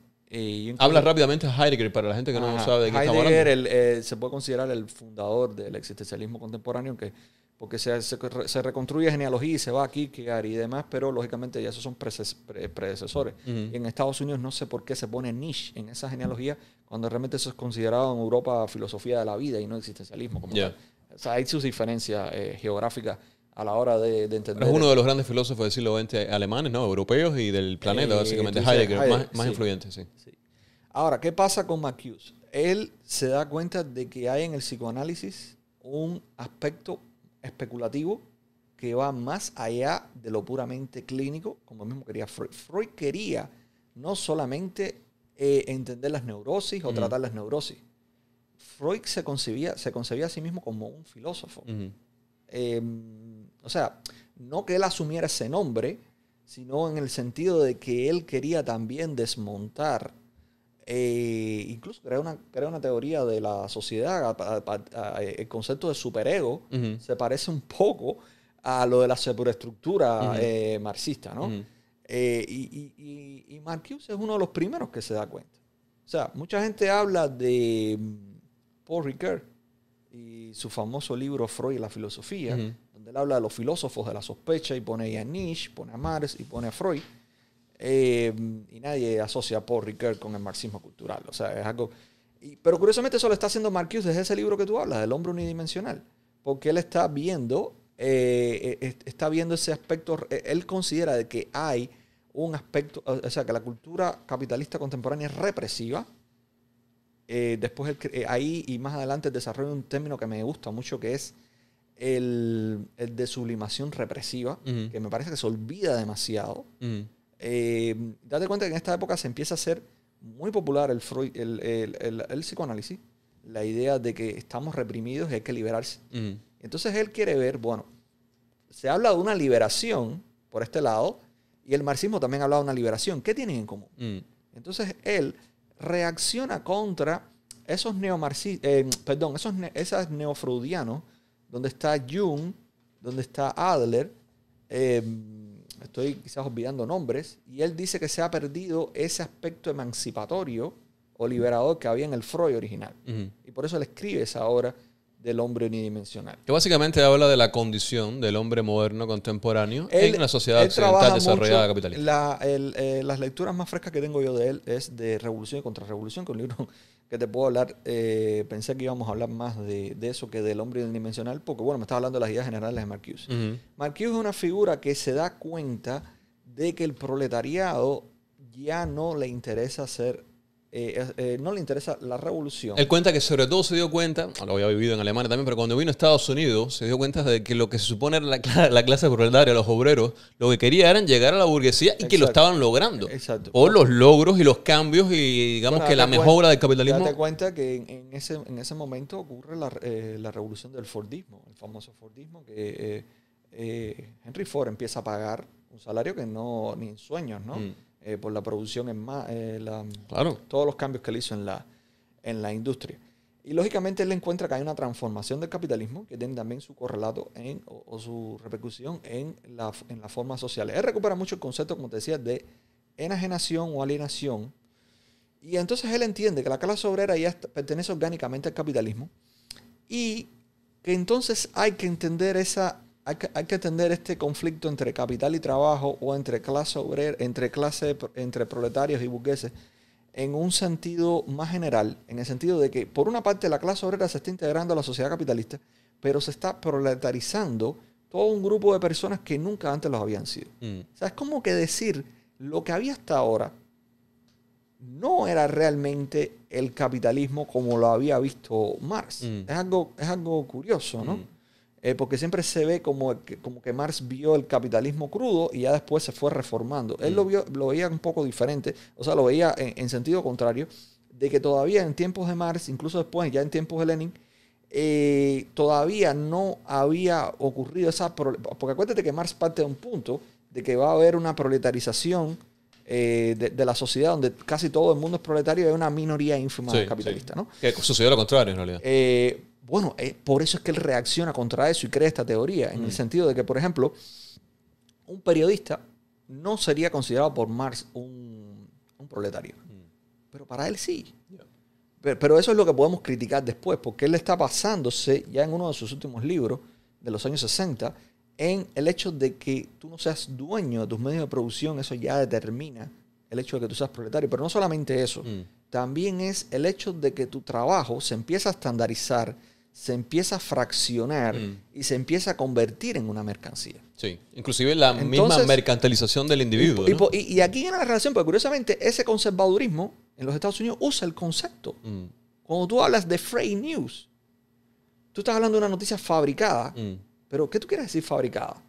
Habla rápidamente de Heidegger, para la gente que no sabe de qué está hablando. Heidegger se puede considerar el fundador del existencialismo contemporáneo, porque se reconstruye genealogía y se va a Kierkegaard y demás, pero lógicamente ya esos son predecesores. Y en Estados Unidos no sé por qué se pone Nietzsche en esa genealogía, cuando realmente eso es considerado en Europa filosofía de la vida y no existencialismo como tal. O sea, hay sus diferencias geográficas a la hora de entender. Pero es uno de los grandes filósofos del siglo XX alemanes, ¿no? Europeos y del planeta, básicamente. Heidegger, más influyente, sí. Ahora, ¿qué pasa con Marcuse? Él se da cuenta de que hay en el psicoanálisis un aspecto especulativo que va más allá de lo puramente clínico, como mismo quería Freud. Freud quería no solamente entender las neurosis o tratar las neurosis. Freud se concebía a sí mismo como un filósofo. O sea, no que él asumiera ese nombre, sino en el sentido de que él quería también desmontar, incluso crear una teoría de la sociedad. El concepto de superego se parece un poco a lo de la superestructura marxista, ¿no? Y Marcuse es uno de los primeros que se da cuenta. O sea, mucha gente habla de Paul Ricoeur y su famoso libro Freud y la filosofía, donde él habla de los filósofos de la sospecha y pone a Nietzsche, pone a Marx y pone a Freud. Y nadie asocia a Paul Ricoeur con el marxismo cultural. O sea, es algo... pero curiosamente eso lo está haciendo Marcuse desde ese libro que tú hablas, del hombre unidimensional. Porque él está viendo ese aspecto. Él considera de que hay un aspecto, o sea, que la cultura capitalista contemporánea es represiva. Después ahí y más adelante desarrolla un término que me gusta mucho, que es el de sublimación represiva, que me parece que se olvida demasiado. Date cuenta que en esta época se empieza a hacer muy popular el psicoanálisis, la idea de que estamos reprimidos y hay que liberarse. Entonces él quiere ver, bueno, se habla de una liberación por este lado, y el marxismo también habla de una liberación. ¿Qué tienen en común? Entonces él reacciona contra esos esos neofreudianos, donde está Jung, donde está Adler, estoy quizás olvidando nombres, y él dice que se ha perdido ese aspecto emancipatorio o liberador que había en el Freud original. Y por eso él escribe esa obra del hombre unidimensional. Que básicamente habla de la condición del hombre moderno contemporáneo en una sociedad occidental desarrollada capitalista. Las lecturas más frescas que tengo yo de él es de Revolución y Contrarrevolución, que es un libro que te puedo hablar. Pensé que íbamos a hablar más de eso que del hombre unidimensional, porque bueno, me estaba hablando de las ideas generales de Marcuse. Marcuse es una figura que se da cuenta de que el proletariado ya no le interesa no le interesa la revolución. Él cuenta que sobre todo se dio cuenta, lo había vivido en Alemania también, pero cuando vino a Estados Unidos se dio cuenta de que lo que se supone era la clase proletaria, los obreros, lo que quería era llegar a la burguesía y que lo estaban logrando. Exacto. Por los logros y los cambios y digamos que la mejora del capitalismo. Date cuenta que en ese momento ocurre la revolución del Fordismo, el famoso Fordismo, que Henry Ford empieza a pagar un salario que no ni en sueños, ¿no? Por la producción claro. Todos los cambios que él hizo en la industria. Y lógicamente él encuentra que hay una transformación del capitalismo que tiene también su correlato o su repercusión en las formas sociales. Él recupera mucho el concepto, como te decía, de enajenación o alienación. Y entonces él entiende que la clase obrera ya pertenece orgánicamente al capitalismo y que entonces hay que entender hay que entender este conflicto entre capital y trabajo o entre clase obrera, entre proletarios y burgueses en un sentido más general, en el sentido de que por una parte la clase obrera se está integrando a la sociedad capitalista, pero se está proletarizando todo un grupo de personas que nunca antes los habían sido. O sea, es como que decir lo que había hasta ahora no era realmente el capitalismo como lo había visto Marx. Es algo curioso, ¿no? Porque siempre se ve como que Marx vio el capitalismo crudo y ya después se fue reformando. Él lo veía un poco diferente, o sea, lo veía en sentido contrario, de que todavía en tiempos de Marx, incluso después, ya en tiempos de Lenin, todavía no había ocurrido porque acuérdate que Marx parte de un punto de que va a haber una proletarización de la sociedad donde casi todo el mundo es proletario y hay una minoría ínfima capitalista, ¿no? Que sucedió lo contrario en realidad. Bueno, por eso es que él reacciona contra eso y crea esta teoría, en el sentido de que, por ejemplo, un periodista no sería considerado por Marx un proletario. Pero para él sí. Pero eso es lo que podemos criticar después, porque él está basándose ya en uno de sus últimos libros, de los años 60, en el hecho de que tú no seas dueño de tus medios de producción. Eso ya determina el hecho de que tú seas proletario. Pero no solamente eso, también es el hecho de que tu trabajo se empieza a estandarizar, se empieza a fraccionar y se empieza a convertir en una mercancía. Sí, inclusive la misma mercantilización del individuo. Y aquí viene la relación, porque curiosamente ese conservadurismo en los Estados Unidos usa el concepto. Cuando tú hablas de fake news, tú estás hablando de una noticia fabricada Pero ¿qué tú quieres decir fabricada?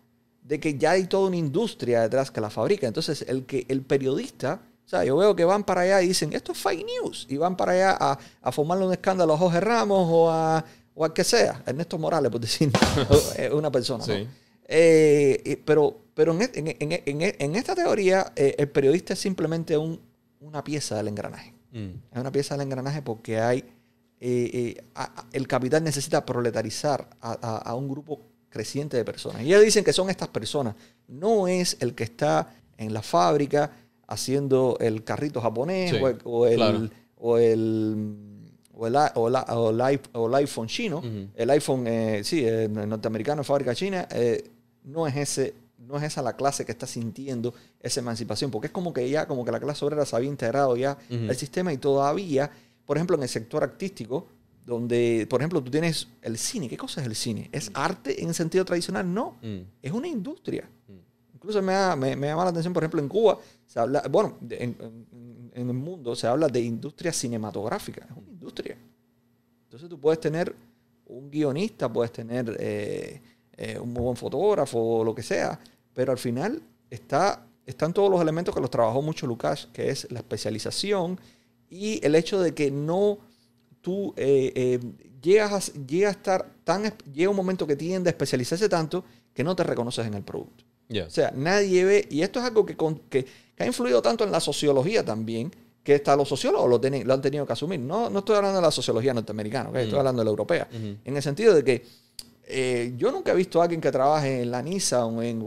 De que ya hay toda una industria detrás que la fabrica. Entonces, el periodista, o sea, yo veo que van para allá y dicen, esto es fake news. Y van para allá a formarle un escándalo a Jorge Ramos o a que sea, Ernesto Morales, por decir una persona, ¿no? Sí. Pero en esta teoría, el periodista es simplemente una pieza del engranaje. Es una pieza del engranaje porque hay el capital necesita proletarizar a un grupo creciente de personas. Y ellos dicen que son estas personas. No es el que está en la fábrica haciendo el carrito japonés, sí, o el iPhone chino. El iPhone, el norteamericano de fábrica china, no es esa la clase que está sintiendo esa emancipación, porque es como que la clase obrera se había integrado ya el sistema, y todavía, por ejemplo, en el sector artístico, donde, por ejemplo, tú tienes el cine. ¿Qué cosa es el cine? ¿Es arte en el sentido tradicional? No. Es una industria. Incluso me llama la atención, por ejemplo, en Cuba, se habla, bueno, en el mundo se habla de industria cinematográfica. Es una industria. Entonces tú puedes tener un guionista, puedes tener un buen fotógrafo o lo que sea, pero al final están todos los elementos que los trabajó mucho Lukács, que es la especialización y el hecho de que no tú llegas a estar llega un momento que tiende a especializarse tanto que no te reconoces en el producto. Yeah. O sea, nadie ve, y esto es algo que ha influido tanto en la sociología también, que hasta los sociólogos lo han tenido que asumir. No estoy hablando de la sociología norteamericana, ¿okay? Estoy hablando de la europea. En el sentido de que yo nunca he visto a alguien que trabaje en la Nissan o en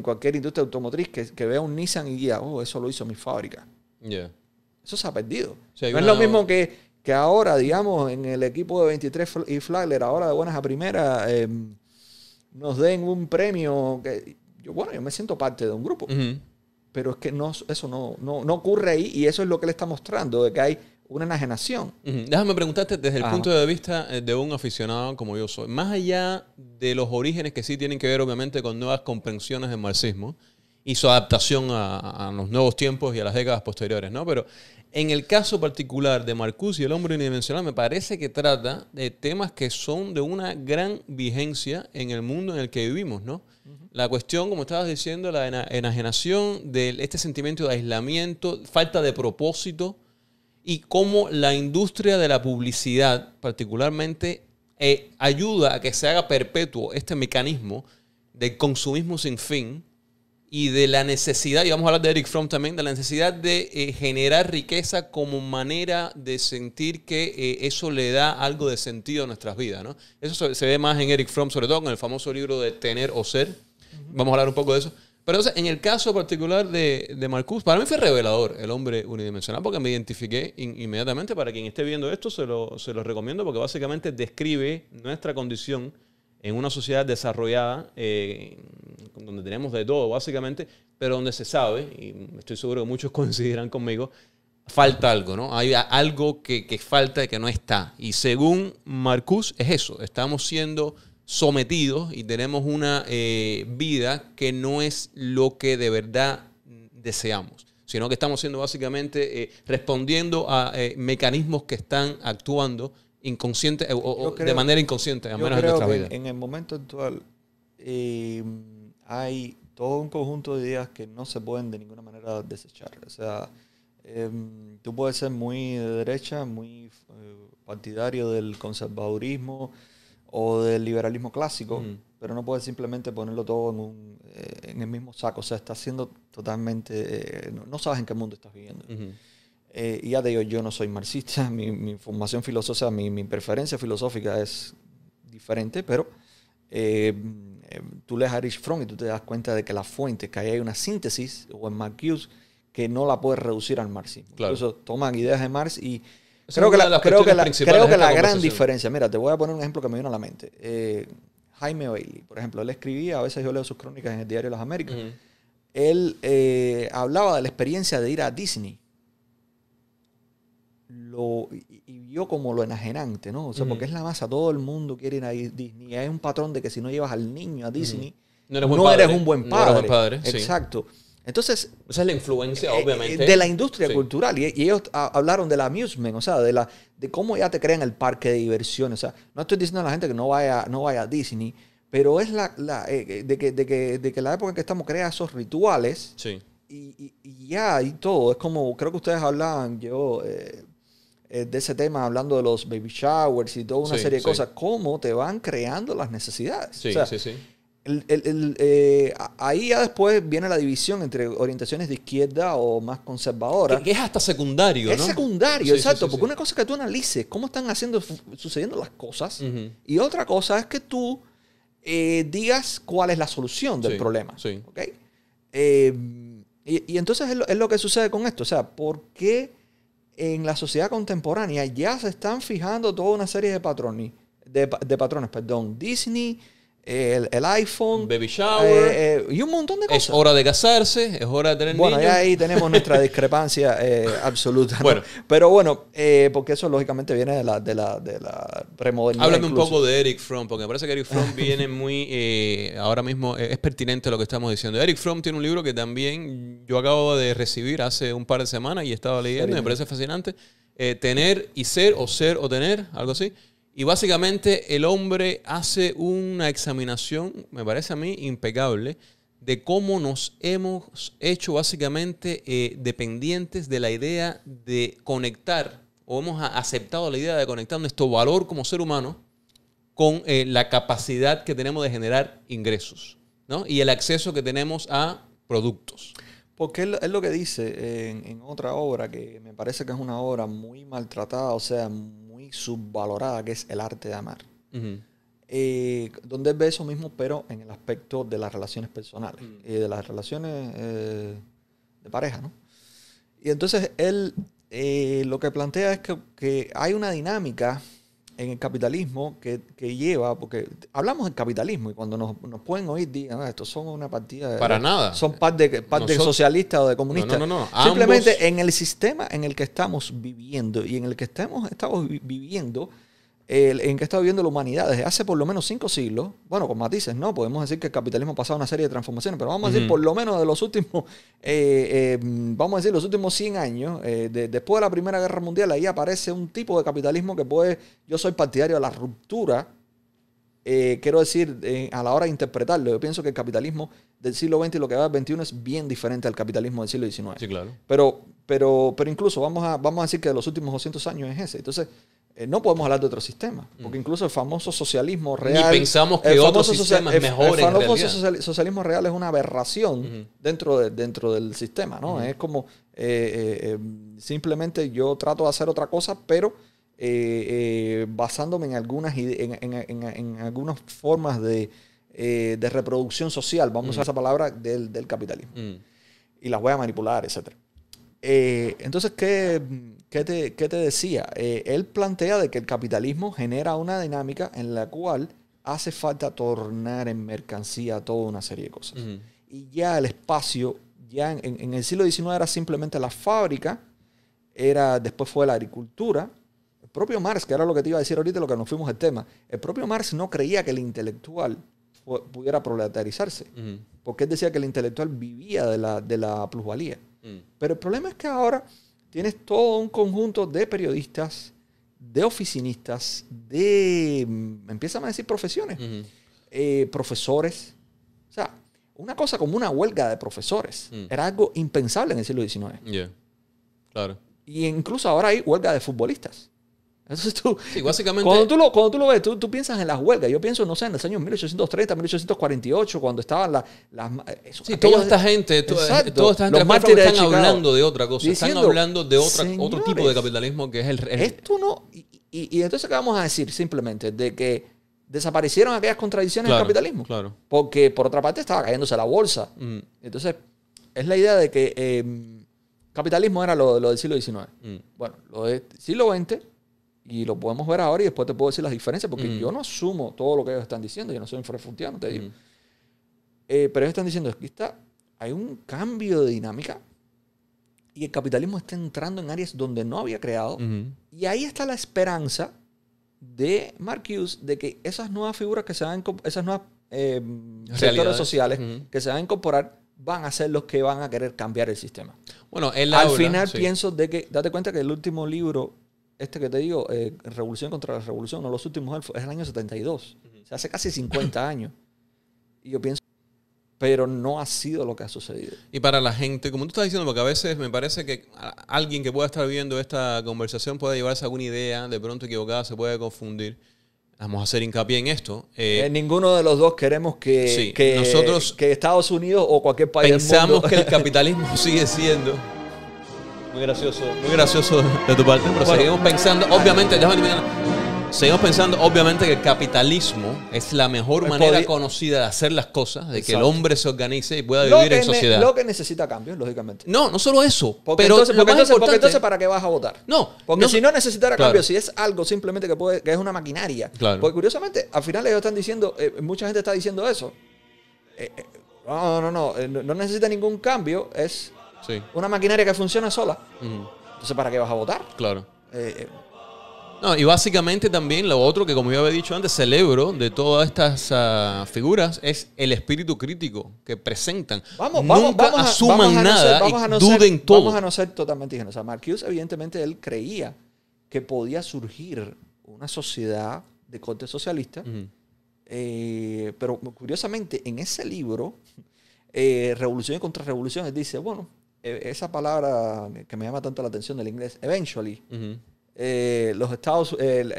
cualquier industria automotriz que vea un Nissan y diga, eso lo hizo mi fábrica. Yeah. Eso se ha perdido. Sí, no es lo mismo que ahora, digamos, en el equipo de 23 y Flagler, ahora de buenas a primeras, nos den un premio que yo me siento parte de un grupo. Pero es que eso no ocurre ahí, y eso es lo que le está mostrando, de que hay una enajenación. Déjame preguntarte desde el punto de vista de un aficionado como yo soy, más allá de los orígenes que sí tienen que ver obviamente con nuevas comprensiones del marxismo y su adaptación a los nuevos tiempos y a las décadas posteriores, ¿no? Pero en el caso particular de Marcuse y el hombre unidimensional, me parece que trata de temas que son de una gran vigencia en el mundo en el que vivimos, ¿no? La cuestión, como estabas diciendo, la enajenación de este sentimiento de aislamiento, falta de propósito, y cómo la industria de la publicidad particularmente ayuda a que se haga perpetuo este mecanismo del consumismo sin fin y de la necesidad, y vamos a hablar de Erich Fromm también, de la necesidad de generar riqueza como manera de sentir que eso le da algo de sentido a nuestras vidas, ¿no? Eso se ve más en Erich Fromm, sobre todo con el famoso libro de Tener o Ser. Vamos a hablar un poco de eso. Pero entonces, en el caso particular de Marcuse, para mí fue revelador el hombre unidimensional, porque me identifiqué inmediatamente. Para quien esté viendo esto, se lo recomiendo, porque básicamente describe nuestra condición en una sociedad desarrollada, donde tenemos de todo, básicamente, pero donde se sabe, y estoy seguro que muchos coincidirán conmigo, falta algo, ¿no? Hay algo que falta y que no está. Y según Marcuse, es eso. Estamos siendo sometidos y tenemos una vida que no es lo que de verdad deseamos, sino que estamos siendo básicamente respondiendo a mecanismos que están actuando inconsciente o de manera inconsciente, al menos en nuestra vida. En el momento actual hay todo un conjunto de ideas que no se pueden de ninguna manera desechar. O sea, tú puedes ser muy de derecha, muy partidario del conservadurismo o del liberalismo clásico, pero no puedes simplemente ponerlo todo en el mismo saco. O sea, estás siendo totalmente... no sabes en qué mundo estás viviendo. Y ya te digo, yo no soy marxista, mi formación filosófica, mi preferencia filosófica es diferente, pero tú lees a Erich Fromm y tú te das cuenta de que la fuente, que ahí hay una síntesis, o en Marcuse, que no la puedes reducir al marxismo. Claro. Incluso toman ideas de Marx y... Creo que la gran diferencia, mira, te voy a poner un ejemplo que me vino a la mente. Jaime Bailey, por ejemplo, él escribía, a veces yo leo sus crónicas en el diario Las Américas, él hablaba de la experiencia de ir a Disney y vio como lo enajenante, ¿no? O sea, porque es la masa, todo el mundo quiere ir a Disney. Hay un patrón de que si no llevas al niño a Disney, no eres un buen padre. Exacto. Sí. Entonces, esa es la influencia, obviamente, de la industria cultural. Y ellos hablaron del amusement, o sea, de cómo ya te crean el parque de diversiones. O sea, no estoy diciendo a la gente que no vaya a Disney, pero es de que la época en que estamos crea esos rituales Sí. y ya, y todo. Es como, creo que ustedes hablaban, de ese tema, hablando de los baby showers y toda una serie de cosas, cómo te van creando las necesidades. Sí, o sea, sí. Ahí ya después viene la división entre orientaciones de izquierda o más conservadoras. Que es hasta secundario, ¿no? Es secundario, Sí, exacto. sí. Porque una cosa es que tú analices cómo están sucediendo las cosas. Y otra cosa es que tú digas cuál es la solución del problema. Sí. ¿Okay? Y entonces es lo que sucede con esto. O sea, ¿por qué en la sociedad contemporánea ya se están fijando toda una serie de patrones? Disney, el iPhone, baby shower, y un montón de cosas. es hora de casarse, es hora de tener Bueno, niños. ya ahí tenemos nuestra discrepancia absoluta, ¿no? Bueno. Pero bueno, porque eso lógicamente viene de la premodernidad. Háblame un incluso. poco de Eric Fromm, porque me parece que Eric Fromm viene muy... ahora mismo es pertinente lo que estamos diciendo. Eric Fromm tiene un libro que también yo acabo de recibir hace un par de semanas y estaba leyendo y me parece fascinante. Tener y ser o tener, algo así. Y básicamente el hombre hace una examinación, me parece a mí, impecable, de cómo nos hemos hecho básicamente dependientes de la idea de conectar, o hemos aceptado la idea de conectar nuestro valor como ser humano con la capacidad que tenemos de generar ingresos, ¿no? Y el acceso que tenemos a productos. Porque él lo que dice en otra obra, que me parece que es una obra muy maltratada, o sea, muy subvalorada, que es El arte de amar. Donde él ve eso mismo, pero en el aspecto de las relaciones personales, de las relaciones de pareja, ¿no? Y entonces él lo que plantea es que hay una dinámica en el capitalismo que lleva, porque hablamos del capitalismo y cuando nos pueden oír digan, estos son una partida para nada, son parte de socialistas o de comunistas. No. Simplemente Ambos... en el sistema en el que estamos viviendo y en el que estamos viviendo, en que está viviendo la humanidad desde hace por lo menos 5 siglos, bueno, con matices, no, podemos decir que el capitalismo ha pasado una serie de transformaciones, pero vamos a decir por lo menos de los últimos, vamos a decir los últimos 100 años, después de la Primera Guerra Mundial, ahí aparece un tipo de capitalismo que yo soy partidario de la ruptura, quiero decir, a la hora de interpretarlo, yo pienso que el capitalismo del siglo XX y lo que va del XXI es bien diferente al capitalismo del siglo XIX. Sí, claro. Pero incluso vamos a decir que de los últimos 200 años es ese. Entonces, no podemos hablar de otro sistema, porque incluso el famoso socialismo real... Ni pensamos que otro sistema es mejor en realidad. El famoso socialismo real es una aberración dentro del sistema, ¿no? Es como simplemente yo trato de hacer otra cosa, pero basándome en algunas formas de reproducción social, vamos a usar esa palabra, del capitalismo. Y las voy a manipular, etcétera. Entonces, ¿qué te decía? Él plantea de que el capitalismo genera una dinámica en la cual hace falta tornar en mercancía toda una serie de cosas. Y ya el espacio, ya en el siglo XIX era simplemente la fábrica, después fue la agricultura. El propio Marx, que era lo que te iba a decir ahorita, lo que nos fuimos del tema, el propio Marx no creía que el intelectual pudiera proletarizarse, porque él decía que el intelectual vivía de la plusvalía. Pero el problema es que ahora tienes todo un conjunto de periodistas, de oficinistas, empiezan a decir profesiones, profesores. O sea, una cosa como una huelga de profesores era algo impensable en el siglo XIX. Claro. Y incluso ahora hay huelga de futbolistas. Entonces sí, básicamente... Cuando tú lo ves, tú piensas en las huelgas. Yo pienso, no sé, en los años 1830, 1848, cuando estaban toda esta gente, los mártires están hablando de otra cosa. Diciendo, están hablando de otro tipo de capitalismo que es el... Esto no... Y entonces, ¿qué vamos a decir? Simplemente de que desaparecieron aquellas contradicciones del capitalismo. Claro. Porque, por otra parte, estaba cayéndose la bolsa. Entonces, es la idea de que capitalismo era lo del siglo XIX. Bueno, lo del siglo XX... Y lo podemos ver ahora y después te puedo decir las diferencias, porque yo no asumo todo lo que ellos están diciendo, yo no soy infrafuntiano, te digo. Pero ellos están diciendo que hay un cambio de dinámica y el capitalismo está entrando en áreas donde no había creado. Y ahí está la esperanza de Marcuse de que esas nuevas figuras que se van a esas nuevas sectores sociales que se van a incorporar van a ser los que van a querer cambiar el sistema. Bueno, al final pienso de que, date cuenta que el último libro que te digo, Revolución contra la Revolución, uno de los últimos es el año 72. O sea, hace casi 50 años. Y yo pienso, pero no ha sido lo que ha sucedido. Y para la gente, como tú estás diciendo, porque a veces me parece que alguien que pueda estar viendo esta conversación puede llevarse alguna idea de pronto equivocada, se puede confundir. Vamos a hacer hincapié en esto. Ninguno de los dos queremos que Estados Unidos o cualquier país del mundo... Pensamos que el capitalismo sigue siendo... Muy gracioso de tu parte, pero seguimos pensando, obviamente, seguimos pensando, obviamente, que el capitalismo es la mejor manera conocida de hacer las cosas, de que el hombre se organice y pueda vivir en sociedad. Lo que necesita cambios, lógicamente. No solo eso. Porque entonces, ¿para qué vas a votar? Porque si no necesitara cambios, si es algo simplemente que es una maquinaria. Claro. Porque curiosamente, al final ellos están diciendo, mucha gente está diciendo eso. No necesita ningún cambio, es una maquinaria que funciona sola. Entonces, ¿para qué vas a votar? Claro. No, y básicamente también lo otro que, como yo había dicho antes, celebro de todas estas figuras es el espíritu crítico que presentan. Nunca asuman nada y duden todo. Vamos a no ser totalmente ingenuos. O sea, Marcuse, evidentemente, él creía que podía surgir una sociedad de corte socialista. Pero curiosamente, en ese libro, Revolución y Contrarrevolución, él dice, bueno, esa palabra que me llama tanto la atención del inglés, eventually, los Estados,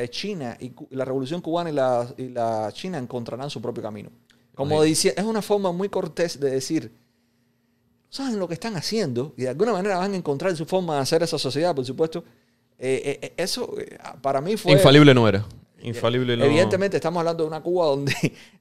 China y la Revolución Cubana y la China encontrarán su propio camino. Como decía, es una forma muy cortés de decir, saben lo que están haciendo y de alguna manera van a encontrar su forma de hacer esa sociedad, por supuesto. Eso para mí fue... Infalible no era. Infalible no. Evidentemente estamos hablando de una Cuba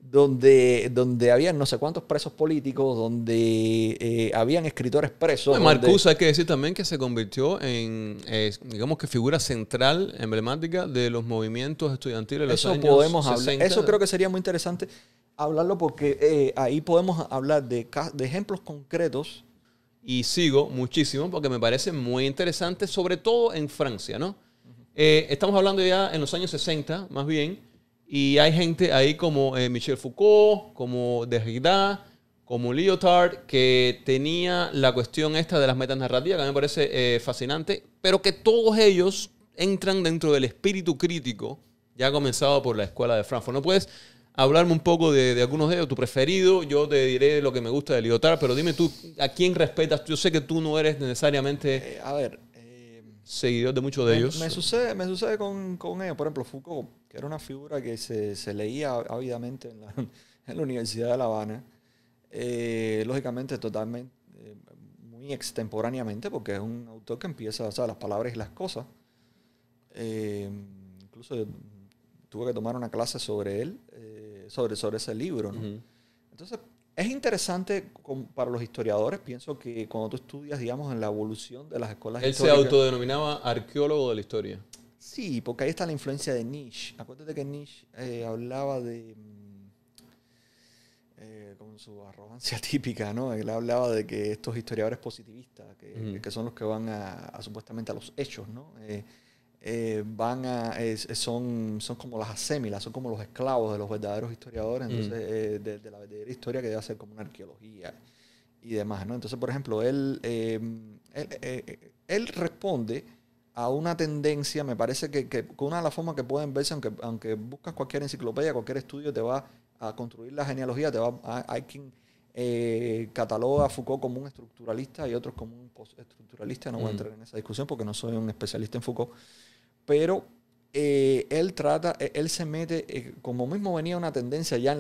donde habían no sé cuántos presos políticos, donde habían escritores presos. Marcuse, hay que decir también que se convirtió en, digamos que figura central, emblemática de los movimientos estudiantiles de los años podemos 60. Hablar. Eso creo que sería muy interesante hablarlo porque ahí podemos hablar de ejemplos concretos. Y sigo muchísimo porque me parece muy interesante, sobre todo en Francia, ¿no? Estamos hablando ya en los años 60, más bien, y hay gente ahí como Michel Foucault, como Derrida, como Lyotard, que tenía la cuestión esta de las metanarrativas, que a mí me parece fascinante, pero que todos ellos entran dentro del espíritu crítico, ya comenzado por la Escuela de Frankfurt. ¿No puedes hablarme un poco de algunos de ellos? Tu preferido, yo te diré lo que me gusta de Lyotard, pero dime tú, ¿a quién respetas? Yo sé que tú no eres necesariamente... seguidor de muchos de ellos. Me sucede con ellos. Por ejemplo, Foucault, que era una figura que se leía ávidamente en la Universidad de La Habana. Lógicamente, totalmente, muy extemporáneamente, porque es un autor que empieza, o sea, las palabras y las cosas. Incluso tuve que tomar una clase sobre él, sobre ese libro, ¿no? Entonces, es interesante para los historiadores. Pienso que cuando tú estudias, digamos, en la evolución de las escuelas históricas... Él se autodenominaba arqueólogo de la historia. Sí, porque ahí está la influencia de Nietzsche. Acuérdate que Nietzsche hablaba de... con su arrogancia típica, ¿no? Él hablaba de que estos historiadores positivistas, que son los que van supuestamente a los hechos, ¿no? Son como las asémilas, son como los esclavos de los verdaderos historiadores, entonces de la verdadera historia que debe ser como una arqueología y demás, ¿no? Entonces, por ejemplo, él responde a una tendencia, me parece que una de las formas que pueden verse, aunque buscas cualquier enciclopedia, cualquier estudio te va a construir la genealogía, hay quien cataloga a Foucault como un estructuralista y otros como un postestructuralista. No voy a entrar en esa discusión porque no soy un especialista en Foucault. Pero él se mete, como mismo venía una tendencia ya en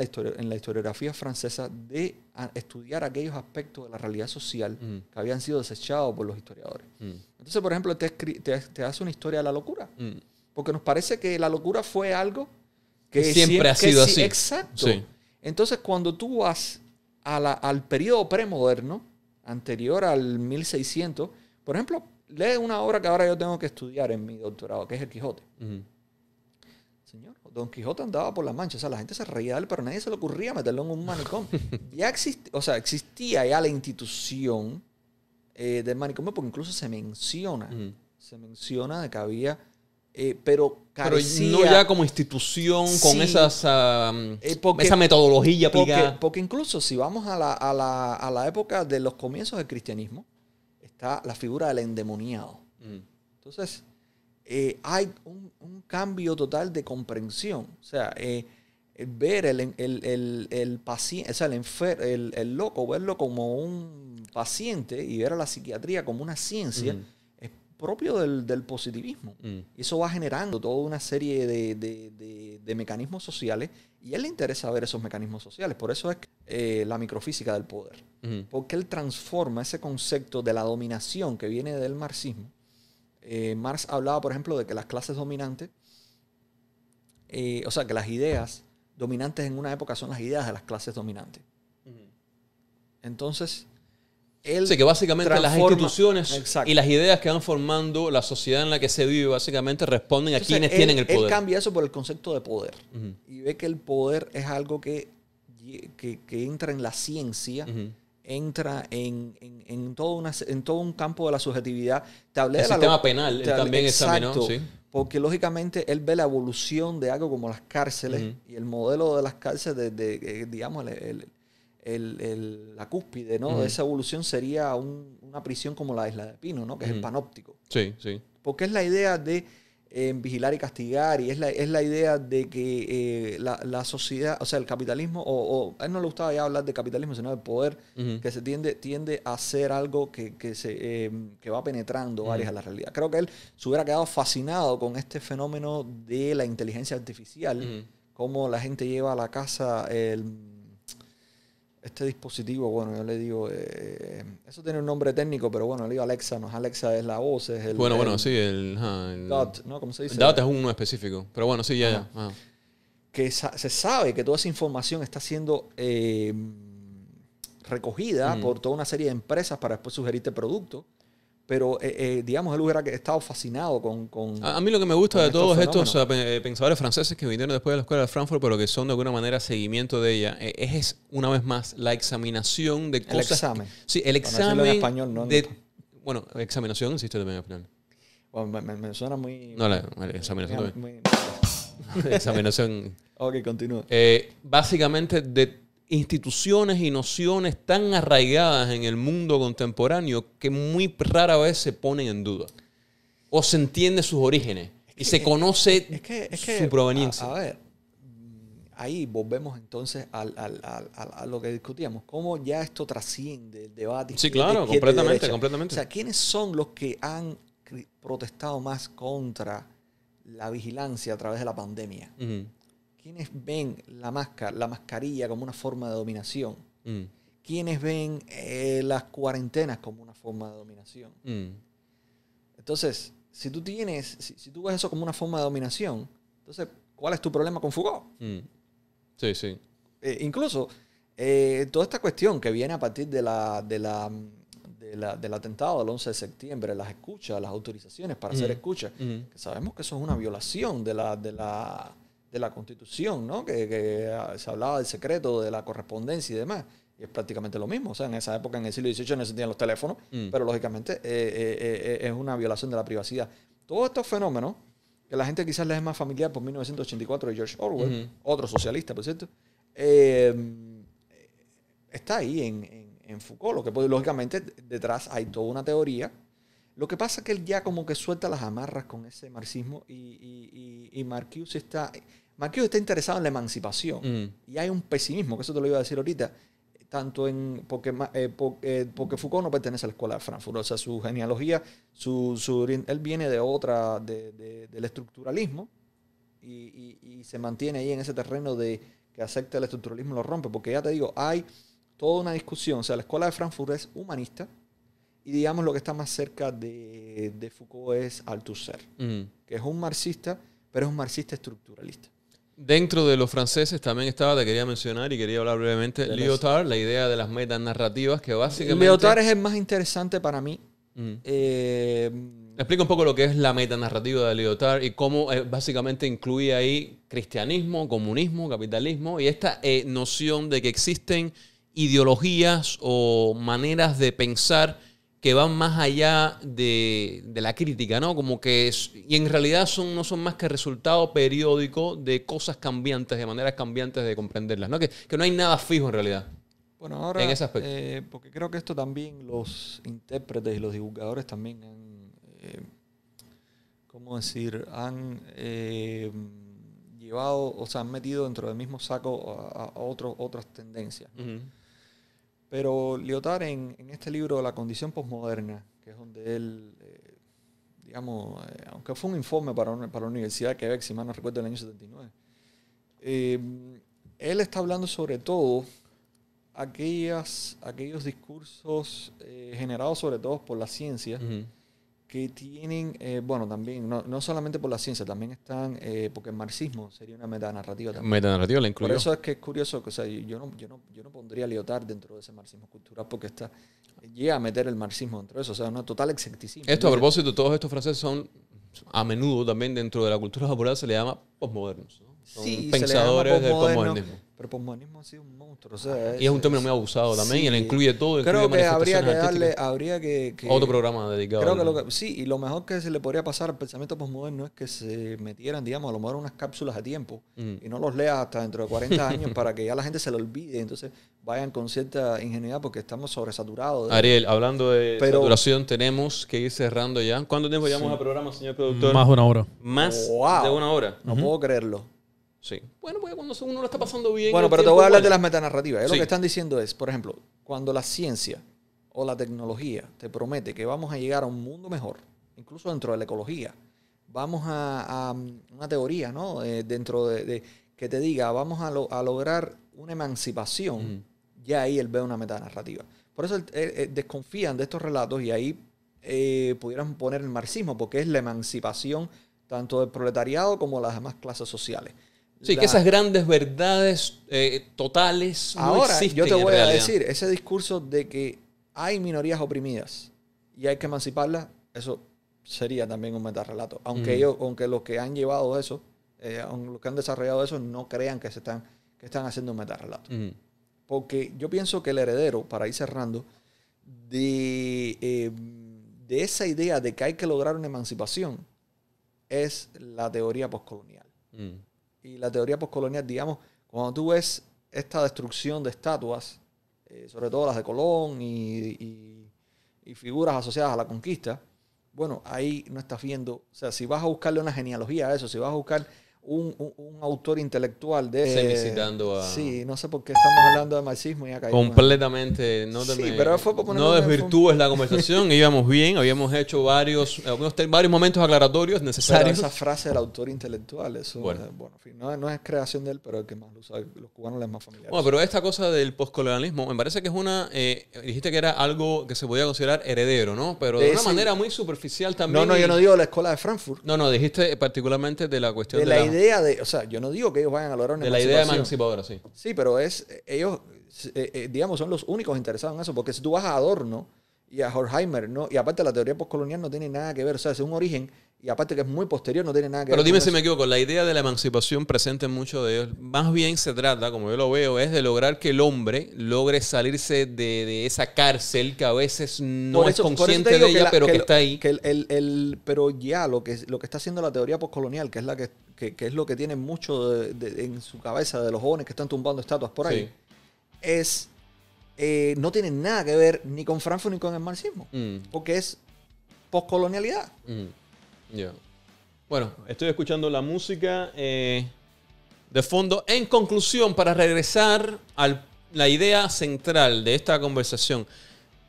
la historiografía francesa de estudiar aquellos aspectos de la realidad social que habían sido desechados por los historiadores. Entonces, por ejemplo, te hace una historia de la locura. Porque nos parece que la locura fue algo que siempre ha sido así. Exacto. Sí. Entonces, cuando tú vas al periodo premoderno, anterior al 1600, por ejemplo, lee una obra que ahora yo tengo que estudiar en mi doctorado, que es El Quijote. Señor, Don Quijote andaba por la Mancha. O sea, la gente se reía de él, pero a nadie se le ocurría meterlo en un manicomio. Ya existía ya la institución del manicomio, porque incluso se menciona de que había... pero carecía... Pero no ya como institución, con esa metodología aplicada. Porque incluso si vamos a la época de los comienzos del cristianismo, está la figura del endemoniado. Entonces, hay un cambio total de comprensión. O sea, ver el paciente, o sea, el loco, verlo como un paciente y ver a la psiquiatría como una ciencia, es propio del positivismo. Y eso va generando toda una serie de mecanismos sociales, y a él le interesa ver esos mecanismos sociales. Por eso es la microfísica del poder. Porque él transforma ese concepto de la dominación que viene del marxismo. Marx hablaba, por ejemplo, de que las clases dominantes, o sea, que las ideas dominantes en una época son las ideas de las clases dominantes. Entonces, él sí, que básicamente las instituciones exacto, y las ideas que van formando la sociedad en la que se vive básicamente responden a quienes tienen el poder. Él cambia eso por el concepto de poder. Y ve que el poder es algo que entra en la ciencia, entra en todo un campo de la subjetividad. Te hablé el sistema penal, él también examinó, sí. Porque lógicamente él ve la evolución de algo como las cárceles y el modelo de las cárceles digamos, la cúspide, ¿no? De esa evolución sería una prisión como la Isla de Pino, ¿no? Que es el panóptico. Sí, sí. Porque es la idea de vigilar y castigar, y es la idea de que la sociedad, o sea, el capitalismo, a él no le gustaba ya hablar de capitalismo, sino de poder, que se tiende a ser algo que va penetrando áreas de la realidad. Creo que él se hubiera quedado fascinado con este fenómeno de la inteligencia artificial, cómo la gente lleva a la casa este dispositivo, bueno, yo le digo, eso tiene un nombre técnico, pero bueno, le digo Alexa, no es Alexa, es la voz, es el... Bueno, sí, el DOT, ¿no? ¿Cómo se dice? El DOT es uno específico, pero bueno, sí, ya. Que se sabe que toda esa información está siendo recogida por toda una serie de empresas para después sugerirte productos. Pero, digamos, él hubiera estado fascinado con a mí lo que me gusta de todos estos pensadores franceses que vinieron después de la escuela de Frankfurt, pero que son de alguna manera seguimiento de ella, es una vez más la examinación de cosas. El examen. Sí, el examen. En español, ¿no? Bueno, examinación existe también en español. Bueno, me suena muy... No, la examinación también. Examinación. Ok, continúa. Básicamente de instituciones y nociones tan arraigadas en el mundo contemporáneo que muy rara vez se ponen en duda o se entiende sus orígenes y se conoce su proveniencia. A ver, ahí volvemos entonces a lo que discutíamos, cómo ya esto trasciende el debate. Sí, claro, completamente. O sea, ¿quiénes son los que han protestado más contra la vigilancia a través de la pandemia? ¿Quiénes ven la mascarilla como una forma de dominación? ¿Quiénes ven las cuarentenas como una forma de dominación? Entonces, si tú ves eso como una forma de dominación, entonces, ¿cuál es tu problema con Foucault? Sí, sí. Incluso, toda esta cuestión que viene a partir del atentado del 11 de septiembre, las escuchas, las autorizaciones para hacer escuchas, que sabemos que eso es una violación de la Constitución, ¿no? Que se hablaba del secreto, de la correspondencia y demás. Y es prácticamente lo mismo. O sea, en esa época, en el siglo XVIII, no existían los teléfonos, pero lógicamente es una violación de la privacidad. Todos estos fenómenos, que la gente quizás les es más familiar por 1984 de George Orwell, otro socialista, por cierto, está ahí en Foucault. Lo que lógicamente detrás hay toda una teoría. Lo que pasa es que él ya como que suelta las amarras con ese marxismo y Marcuse está interesado en la emancipación. Y hay un pesimismo, que eso te lo iba a decir ahorita, tanto porque Foucault no pertenece a la escuela de Frankfurt. O sea, su genealogía, él viene del estructuralismo y se mantiene ahí en ese terreno de que acepta el estructuralismo y lo rompe. Porque ya te digo, hay toda una discusión. O sea, la escuela de Frankfurt es humanista. Y digamos lo que está más cerca de Foucault es Althusser, que es un marxista, pero es un marxista estructuralista. Dentro de los franceses también te quería mencionar y quería hablar brevemente, Lyotard, la idea de las metanarrativas, que básicamente... Lyotard es el más interesante para mí. Explica un poco lo que es la metanarrativa de Lyotard y cómo básicamente incluye ahí cristianismo, comunismo, capitalismo y esta noción de que existen ideologías o maneras de pensar que van más allá de la crítica, ¿no? Como que y en realidad no son más que resultado periódico de cosas cambiantes, de maneras cambiantes de comprenderlas, ¿no? Que no hay nada fijo en realidad. Bueno, ahora, en ese aspecto. Porque creo que esto también los intérpretes y los divulgadores también han llevado, o sea, han metido dentro del mismo saco a otras tendencias, ¿no? Pero Lyotard en este libro, La condición posmoderna, que es donde él, digamos, aunque fue un informe para la Universidad de Quebec, si mal no recuerdo, en el año 79, él está hablando sobre todo aquellos discursos generados sobre todo por la ciencia, que tienen, bueno, también, no solamente por la ciencia, también están, porque el marxismo sería una metanarrativa también. Metanarrativa la incluyó. Por eso es que es curioso, que, o sea, yo no pondría a Lyotard dentro de ese marxismo cultural, porque llega a meter el marxismo dentro de eso, o sea, un total escepticismo. Esto, a propósito, todos estos franceses son, a menudo también dentro de la cultura popular se le llama posmodernos, ¿no? Son pensadores del posmodernismo. Pero posmodernismo ha sido un monstruo. O sea, y es un término muy abusado también, sí, y él incluye todo. Creo que habría que otro programa dedicado. Creo que sí, y lo mejor que se le podría pasar al pensamiento posmoderno es que se metieran, digamos, a lo mejor unas cápsulas a tiempo y no los leas hasta dentro de 40 años para que ya la gente se lo olvide, entonces vayan con cierta ingenuidad porque estamos sobresaturados. Ariel, hablando de saturación, tenemos que ir cerrando ya. ¿Cuánto tiempo llevamos al programa, señor productor? Más de una hora. Más de una hora. No puedo creerlo. Sí. Bueno, porque cuando uno lo está pasando bien... Bueno, pero te voy a hablar de las metanarrativas. Lo que están diciendo es, por ejemplo, cuando la ciencia o la tecnología te promete que vamos a llegar a un mundo mejor, incluso dentro de la ecología, vamos a una teoría, ¿no? Dentro de que te diga, vamos a lograr una emancipación, ya ahí él ve una metanarrativa. Por eso desconfían de estos relatos y ahí pudieran poner el marxismo, porque es la emancipación tanto del proletariado como de las demás clases sociales. Sí, que esas grandes verdades totales no existen. Yo te voy a decir, ese discurso de que hay minorías oprimidas y hay que emanciparlas, eso sería también un metarrelato. Aunque los que han llevado eso, los que han desarrollado eso, no crean que están haciendo un metarrelato. Porque yo pienso que el heredero, para ir cerrando, de esa idea de que hay que lograr una emancipación, es la teoría postcolonial. Y la teoría postcolonial, digamos, cuando tú ves esta destrucción de estatuas, sobre todo las de Colón y figuras asociadas a la conquista, bueno, ahí no estás viendo, o sea, si vas a buscarle una genealogía a eso, si vas a buscar un autor intelectual de... citando a... Sí, no sé por qué estamos hablando de marxismo y acá... Completamente, no desvirtúes la conversación, íbamos bien, habíamos hecho varios momentos aclaratorios necesarios. Pero esa frase del autor intelectual, eso, bueno, en fin, no es creación de él, pero el que más lo usa, los cubanos les es más familiar. Bueno, pero esta cosa del postcolonialismo, me parece que es una... dijiste que era algo que se podía considerar heredero, ¿no? Pero de una manera muy superficial también. No, yo no digo de la escuela de Frankfurt. No, dijiste particularmente de la cuestión de la idea de, o sea, yo no digo que ellos vayan a lograr una emancipación. De la idea emancipadora, sí. Sí, pero ellos, digamos, son los únicos interesados en eso, porque si tú vas a Adorno y a Horkheimer, ¿no? Y aparte la teoría postcolonial no tiene nada que ver, o sea, es un origen, y aparte que es muy posterior, no tiene nada que ver. Pero dime si me equivoco, la idea de la emancipación presente en muchos de ellos, más bien se trata, como yo lo veo, es de lograr que el hombre logre salirse de esa cárcel que a veces no es consciente de ella, pero que está ahí. Pero ya lo que está haciendo la teoría postcolonial, que es la que es lo que tiene mucho en su cabeza de los jóvenes que están tumbando estatuas por ahí, no tiene nada que ver ni con Frankfurt ni con el marxismo, porque es postcolonialidad. Bueno, estoy escuchando la música de fondo. En conclusión, para regresar a la idea central de esta conversación,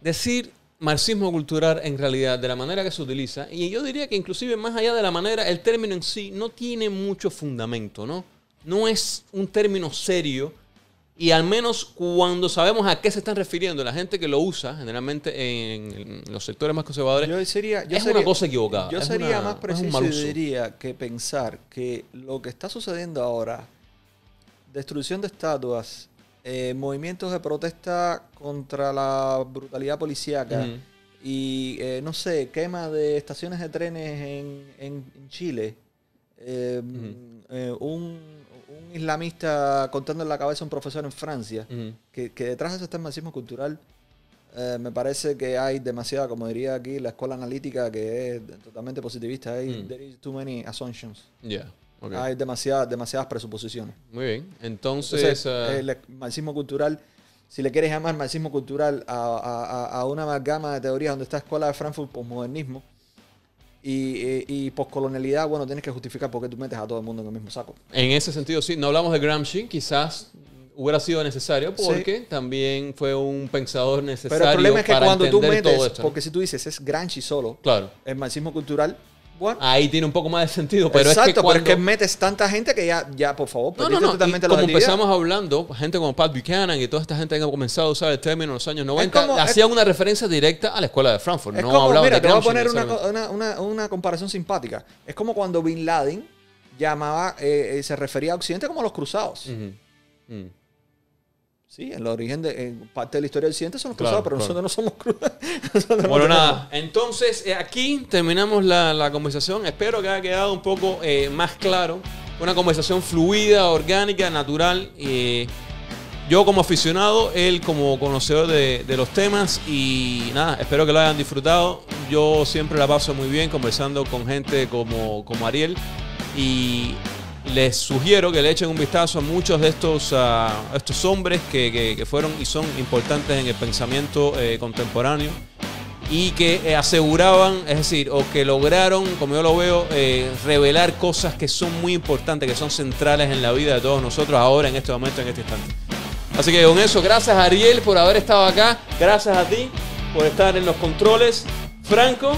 decir marxismo cultural en realidad de la manera que se utiliza, y yo diría que inclusive más allá de la manera, el término en sí no tiene mucho fundamento, ¿no? No es un término serio, y al menos cuando sabemos a qué se están refiriendo la gente que lo usa, generalmente en los sectores más conservadores, es una cosa equivocada. Yo sería más preciso y diría que pensar que lo que está sucediendo ahora, destrucción de estatuas, movimientos de protesta contra la brutalidad policíaca y, no sé, quema de estaciones de trenes en Chile, un islamista cortando en la cabeza a un profesor en Francia, que detrás de eso está el marxismo cultural. Me parece que hay demasiada, como diría aquí la escuela analítica, que es totalmente positivista. There is too many assumptions. Okay. Hay demasiadas presuposiciones. Muy bien. Entonces el marxismo cultural, si le quieres llamar marxismo cultural a una amalgama de teorías donde está escuela de Frankfurt, posmodernismo, Y poscolonialidad, bueno, tienes que justificar por qué tú metes a todo el mundo en el mismo saco. En ese sentido, sí. No hablamos de Gramsci, quizás hubiera sido necesario porque también fue un pensador necesario. Pero el problema es que para cuando tú entender todo metes, esto. porque si tú dices es Gramsci solo, Claro. el marxismo cultural, bueno, Ahí tiene un poco más de sentido, pero exacto, es que pero es que cuando... metes tanta gente que ya por favor, No, perdiste totalmente y la como objetividad. empezamos hablando, gente como Pat Buchanan y toda esta gente que ha comenzado a usar el término en los años 90, como- hacían una referencia directa a la escuela de Frankfurt. Es No como, hablaban mira, de te voy a Gramsci poner necesariamente. una comparación simpática. Es como cuando Bin Laden llamaba, se refería a Occidente como los cruzados. Ujú. Mm. Sí, en el origen en parte de la historia del Occidente son los Claro, cruzados, pero claro. nosotros no somos cruzados. Bueno, nada. Entonces, aquí terminamos la conversación. Espero que haya quedado un poco más claro. Una conversación fluida, orgánica, natural. Yo como aficionado, él como conocedor de los temas. Y nada, espero que lo hayan disfrutado. Yo siempre la paso muy bien conversando con gente como Ariel. Y les sugiero que le echen un vistazo a muchos de estos hombres que fueron y son importantes en el pensamiento contemporáneo y que aseguraban, es decir, o que lograron, como yo lo veo, revelar cosas que son muy importantes, que son centrales en la vida de todos nosotros ahora, en este momento, en este instante. Así que con eso, gracias a Ariel por haber estado acá, gracias a ti por estar en los controles, Franco.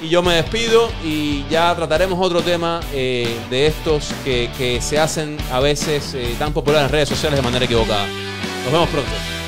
Y yo me despido y ya trataremos otro tema de estos que se hacen a veces tan populares en redes sociales de manera equivocada. Nos vemos pronto.